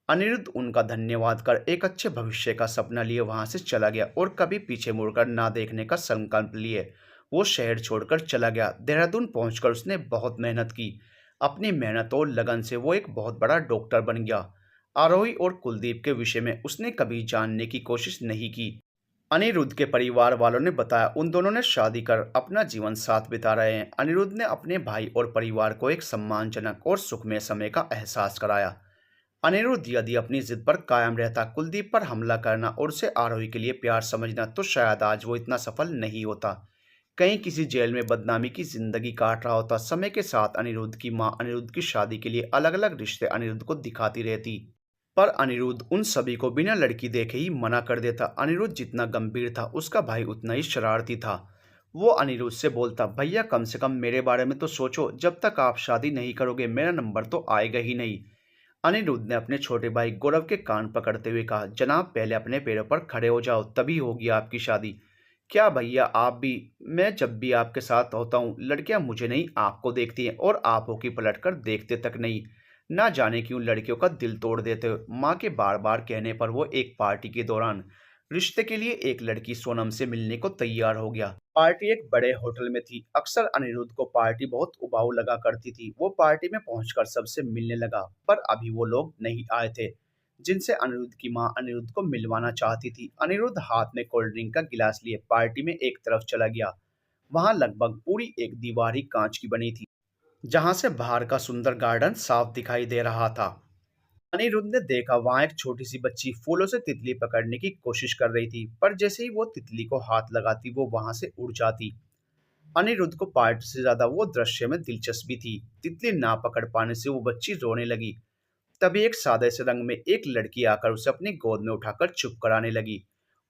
अनिरुद्ध उनका धन्यवाद कर एक अच्छे भविष्य का सपना लिए वहां से चला गया और कभी पीछे मुड़कर ना देखने का संकल्प लिए वो शहर छोड़कर चला गया। देहरादून पहुंचकर उसने बहुत मेहनत की। अपनी मेहनत और लगन से वो एक बहुत बड़ा डॉक्टर बन गया। आरोही और कुलदीप के विषय में उसने कभी जानने की कोशिश नहीं की। अनिरुद्ध के परिवार वालों ने बताया, उन दोनों ने शादी कर अपना जीवन साथ बिता रहे हैं। अनिरुद्ध ने अपने भाई और परिवार को एक सम्मानजनक और सुखमय समय का एहसास कराया। अनिरुद्ध यदि अपनी जिद पर कायम रहता, कुलदीप पर हमला करना और उसे आरोही के लिए प्यार समझना, तो शायद आज वो इतना सफल नहीं होता। कहीं किसी जेल में बदनामी की जिंदगी काट रहा होता। समय के साथ अनिरुद्ध की माँ अनिरुद्ध की शादी के लिए अलग अलग रिश्ते अनिरुद्ध को दिखाती रहती। पर अनिरुद्ध उन सभी को बिना लड़की देखे ही मना कर देता। अनिरुद्ध जितना गंभीर था उसका भाई उतना ही शरारती था। वो अनिरुद्ध से बोलता, भैया कम से कम मेरे बारे में तो सोचो, जब तक आप शादी नहीं करोगे मेरा नंबर तो आएगा ही नहीं। अनिरुद्ध ने अपने छोटे भाई गौरव के कान पकड़ते हुए कहा, जनाब पहले अपने पैरों पर खड़े हो जाओ, तभी होगी आपकी शादी। क्या भैया आप भी? मैं जब भी आपके साथ होता हूँ लड़कियां मुझे नहीं आपको देखती हैं, और आप हो कि पलट कर देखते तक नहीं। ना जाने क्यों लड़कियों का दिल तोड़ देते हो। माँ के बार बार कहने पर वो एक पार्टी के दौरान रिश्ते के लिए एक लड़की सोनम से मिलने को तैयार हो गया। पार्टी एक बड़े होटल में थी। अक्सर अनिरुद्ध को पार्टी बहुत उबाऊ लगा करती थी। वो पार्टी में पहुंचकर सबसे मिलने लगा, पर अभी वो लोग नहीं आए थे जिनसे अनिरुद्ध की मां अनिरुद्ध को मिलवाना चाहती थी। अनिरुद्ध हाथ में कोल्ड ड्रिंक का गिलास लिए पार्टी में एक तरफ चला गया। वहां लगभग पूरी एक दीवार ही कांच की बनी थी, जहां से बाहर का सुंदर गार्डन साफ दिखाई दे रहा था। अनिरुद्ध ने देखा वहां एक छोटी सी बच्ची फूलों से तितली पकड़ने की कोशिश कर रही थी, पर जैसे ही वो तितली को हाथ लगाती वो वहां से उड़ जाती। अनिरुद्ध को पार्टी से ज्यादा वो दृश्य में दिलचस्पी थी। तितली ना पकड़ पाने से वो बच्ची रोने लगी। तभी एक सादे से रंग में एक लड़की आकर उसे अपनी गोद में उठाकर चुप कराने लगी।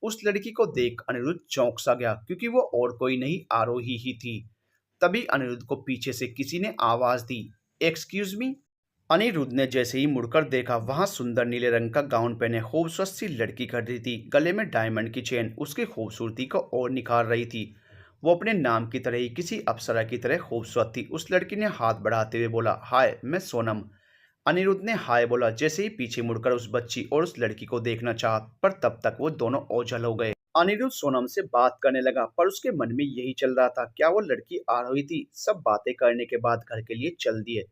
उस लड़की को देख अनिरुद्ध चौंक सा गया, क्योंकि वो और कोई नहीं आरोही ही थी। तभी अनिरुद्ध को पीछे से किसी ने आवाज दी, एक्सक्यूज मी। अनिरुद्ध ने जैसे ही मुड़कर देखा वहां सुंदर नीले रंग का गाउन पहने खूबसूरत सी लड़की खड़ी थी। गले में डायमंड की चेन उसकी खूबसूरती को और निखार रही थी। वो अपने नाम की तरह ही किसी अप्सरा की तरह खूबसूरत थी। उस लड़की ने हाथ बढ़ाते हुए बोला, हाय मैं सोनम। अनिरुद्ध ने हाय बोला जैसे ही पीछे मुड़कर उस बच्ची और उस लड़की को देखना चाहा, पर तब तक वो दोनों ओझल हो गए। अनिरुद्ध सोनम से बात करने लगा, पर उसके मन में यही चल रहा था, क्या वो लड़की आ रही थी। सब बातें करने के बाद घर के लिए चल दिए।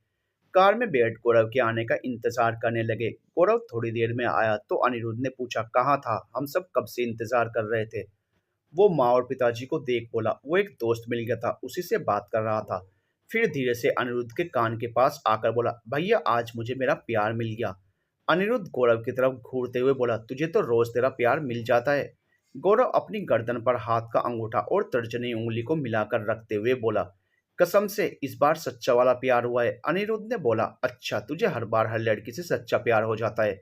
कार में बैठ गौरव के आने का इंतजार करने लगे। गौरव थोड़ी देर में आया तो अनिरुद्ध ने पूछा, कहाँ था? हम सब कब से इंतजार कर रहे थे। वो माँ और पिताजी को देख बोला, वो एक दोस्त मिल गया था उसी से बात कर रहा था। फिर धीरे से अनिरुद्ध के कान के पास आकर बोला, भैया आज मुझे मेरा प्यार मिल गया। अनिरुद्ध गौरव की तरफ घूरते हुए बोला, तुझे तो रोज तेरा प्यार मिल जाता है। गौरव अपनी गर्दन पर हाथ का अंगूठा और तर्जनी उंगली को मिलाकर रखते हुए बोला, कसम से इस बार सच्चा वाला प्यार हुआ है। अनिरुद्ध ने बोला, अच्छा तुझे हर बार हर लड़की से सच्चा प्यार हो जाता है।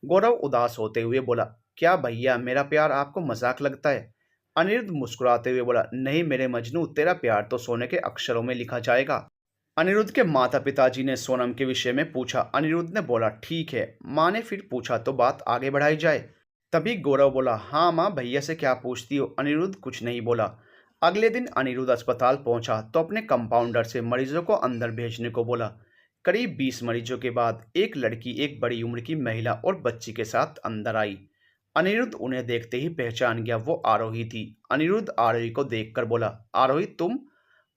गौरव उदास होते हुए बोला, क्या भैया मेरा प्यार आपको मजाक लगता है? अनिरुद्ध मुस्कुराते हुए बोला, नहीं मेरे मजनू, तेरा प्यार तो सोने के अक्षरों में लिखा जाएगा। अनिरुद्ध के माता पिताजी ने सोनम के विषय में पूछा। अनिरुद्ध ने बोला, ठीक है। माँ ने फिर पूछा, तो बात आगे बढ़ाई जाए। तभी गौरव बोला, हाँ माँ, भैया से क्या पूछती हो। अनिरुद्ध कुछ नहीं बोला। अगले दिन अनिरुद्ध अस्पताल पहुंचा तो अपने कंपाउंडर से मरीजों को अंदर भेजने को बोला। करीब 20 मरीजों के बाद एक लड़की एक बड़ी उम्र की महिला और बच्ची के साथ अंदर आई। अनिरुद्ध उन्हें देखते ही पहचान गया, वो आरोही थी। अनिरुद्ध आरोही को देखकर बोला, आरोही तुम?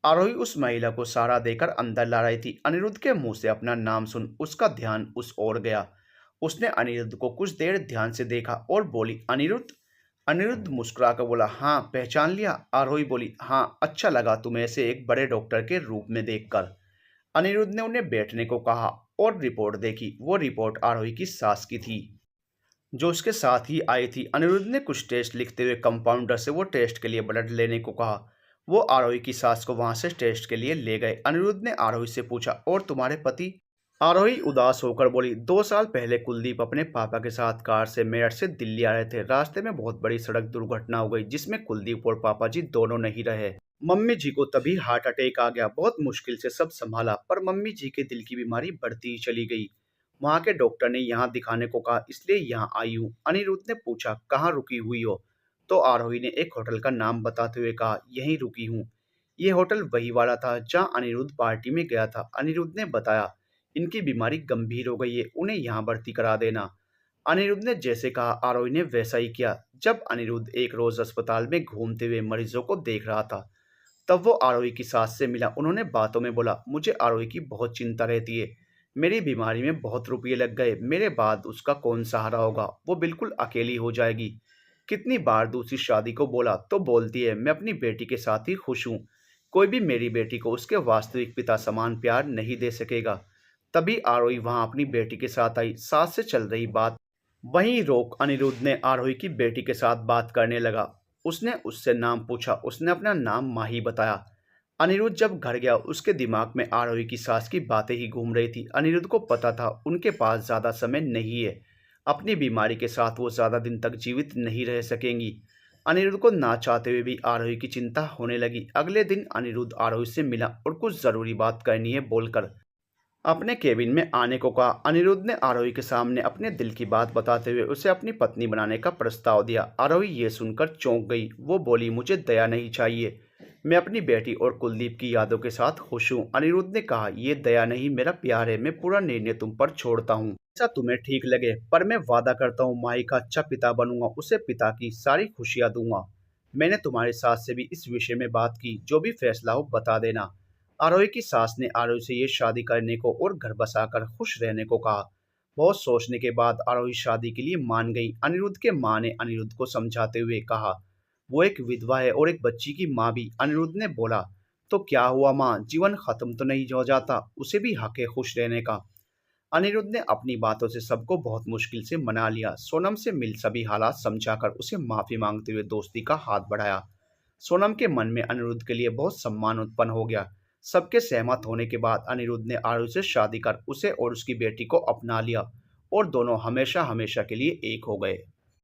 आरोही उस महिला को सहारा देकर अंदर ला रही थी। अनिरुद्ध के मुंह से अपना नाम सुन उसका ध्यान उस ओर गया। उसने अनिरुद्ध को कुछ देर ध्यान से देखा और बोली, अनिरुद्ध। अनिरुद्ध मुस्कुराकर बोला, हाँ पहचान लिया। आरोही बोली, हाँ अच्छा लगा तुम्हें ऐसे एक बड़े डॉक्टर के रूप में देखकर। अनिरुद्ध ने उन्हें बैठने को कहा और रिपोर्ट देखी। वो रिपोर्ट आरोही की सास की थी, जो उसके साथ ही आई थी। अनिरुद्ध ने कुछ टेस्ट लिखते हुए कंपाउंडर से वो टेस्ट के लिए ब्लड लेने को कहा। वो आरोही की सास को वहां से टेस्ट के लिए ले गए। अनिरुद्ध ने आरोही से पूछा, और तुम्हारे पति? आरोही उदास होकर बोली, 2 साल पहले कुलदीप अपने पापा के साथ कार से मेरठ से दिल्ली आ रहे थे। रास्ते में बहुत बड़ी सड़क दुर्घटना हो गई, जिसमें कुलदीप और पापा जी दोनों नहीं रहे। मम्मी जी को तभी हार्ट अटैक आ गया। बहुत मुश्किल से सब संभाला, पर मम्मी जी के दिल की बीमारी बढ़ती ही चली गई। वहां के डॉक्टर ने यहाँ दिखाने को कहा, इसलिए यहाँ आई हूँ। अनिरुद्ध ने पूछा, कहाँ रुकी हुई हो? तो आरोही ने एक होटल का नाम बताते हुए कहा, यहीं रुकी हूँ। ये होटल वही वाला था जहाँ अनिरुद्ध पार्टी में गया था। अनिरुद्ध ने बताया, इनकी बीमारी गंभीर हो गई है, उन्हें यहाँ भर्ती करा देना। अनिरुद्ध ने जैसे कहा आरोही ने वैसा ही किया। जब अनिरुद्ध एक रोज अस्पताल में घूमते हुए मरीजों को देख रहा था, तब वो आरोही की सास से मिला। उन्होंने बातों में बोला, मुझे आरोही की बहुत चिंता रहती है। मेरी बीमारी में बहुत रुपये लग गए, मेरे बाद उसका कौन सहारा होगा? वो बिल्कुल अकेली हो जाएगी। कितनी बार दूसरी शादी को बोला तो बोलती है, मैं अपनी बेटी के साथ ही खुश हूँ। कोई भी मेरी बेटी को उसके वास्तविक पिता समान प्यार नहीं दे सकेगा। तभी आरोही वहां अपनी बेटी के साथ आई। सास से चल रही बात वहीं रोक अनिरुद्ध ने आरोही की बेटी के साथ बात करने लगा। उसने उससे नाम पूछा। उसने अपना नाम माही बताया। अनिरुद्ध जब घर गया उसके दिमाग में आरोही की सास की बातें ही घूम रही थी। अनिरुद्ध को पता था उनके पास ज्यादा समय नहीं है। अपनी बीमारी के साथ वो ज़्यादा दिन तक जीवित नहीं रह सकेंगी। अनिरुद्ध को ना चाहते हुए भी आरोही की चिंता होने लगी। अगले दिन अनिरुद्ध आरोही से मिला और कुछ ज़रूरी बात करनी है बोलकर अपने केबिन में आने को कहा। अनिरुद्ध ने आरोही के सामने अपने दिल की बात बताते हुए उसे अपनी पत्नी बनाने का प्रस्ताव दिया। आरोही ये सुनकर चौंक गई। वो बोली, मुझे दया नहीं चाहिए, मैं अपनी बेटी और कुलदीप की यादों के साथ खुश हूँ। अनिरुद्ध ने कहा, ये दया नहीं मेरा प्यार है, मैं पूरा निर्णय तुम पर छोड़ता हूँ, ऐसा तुम्हें ठीक लगे, पर मैं वादा करता हूँ माही का अच्छा पिता बनूंगा, उसे पिता की सारी खुशियाँ दूंगा। मैंने तुम्हारी सास से भी इस विषय में बात की, जो भी फैसला हो बता देना। आरोही की सास ने आरोही से ये शादी करने को और घर बसाकर खुश रहने को कहा। बहुत सोचने के बाद आरोही शादी के लिए मान गई। अनिरुद्ध के माँ ने अनिरुद्ध को समझाते हुए कहा, वो एक विधवा है और एक बच्ची की माँ भी। अनिरुद्ध ने बोला, तो क्या हुआ माँ, जीवन खत्म तो नहीं हो जाता, उसे भी हक है खुश रहने का। अनिरुद्ध ने अपनी बातों से सबको बहुत मुश्किल से मना लिया। सोनम से मिल सभी हालात समझाकर उसे माफी मांगते हुए दोस्ती का हाथ बढ़ाया। सोनम के मन में अनिरुद्ध के लिए बहुत सम्मान उत्पन्न हो गया। सबके सहमत होने के बाद अनिरुद्ध ने आरुषि से शादी कर उसे और उसकी बेटी को अपना लिया और दोनों हमेशा हमेशा के लिए एक हो गए।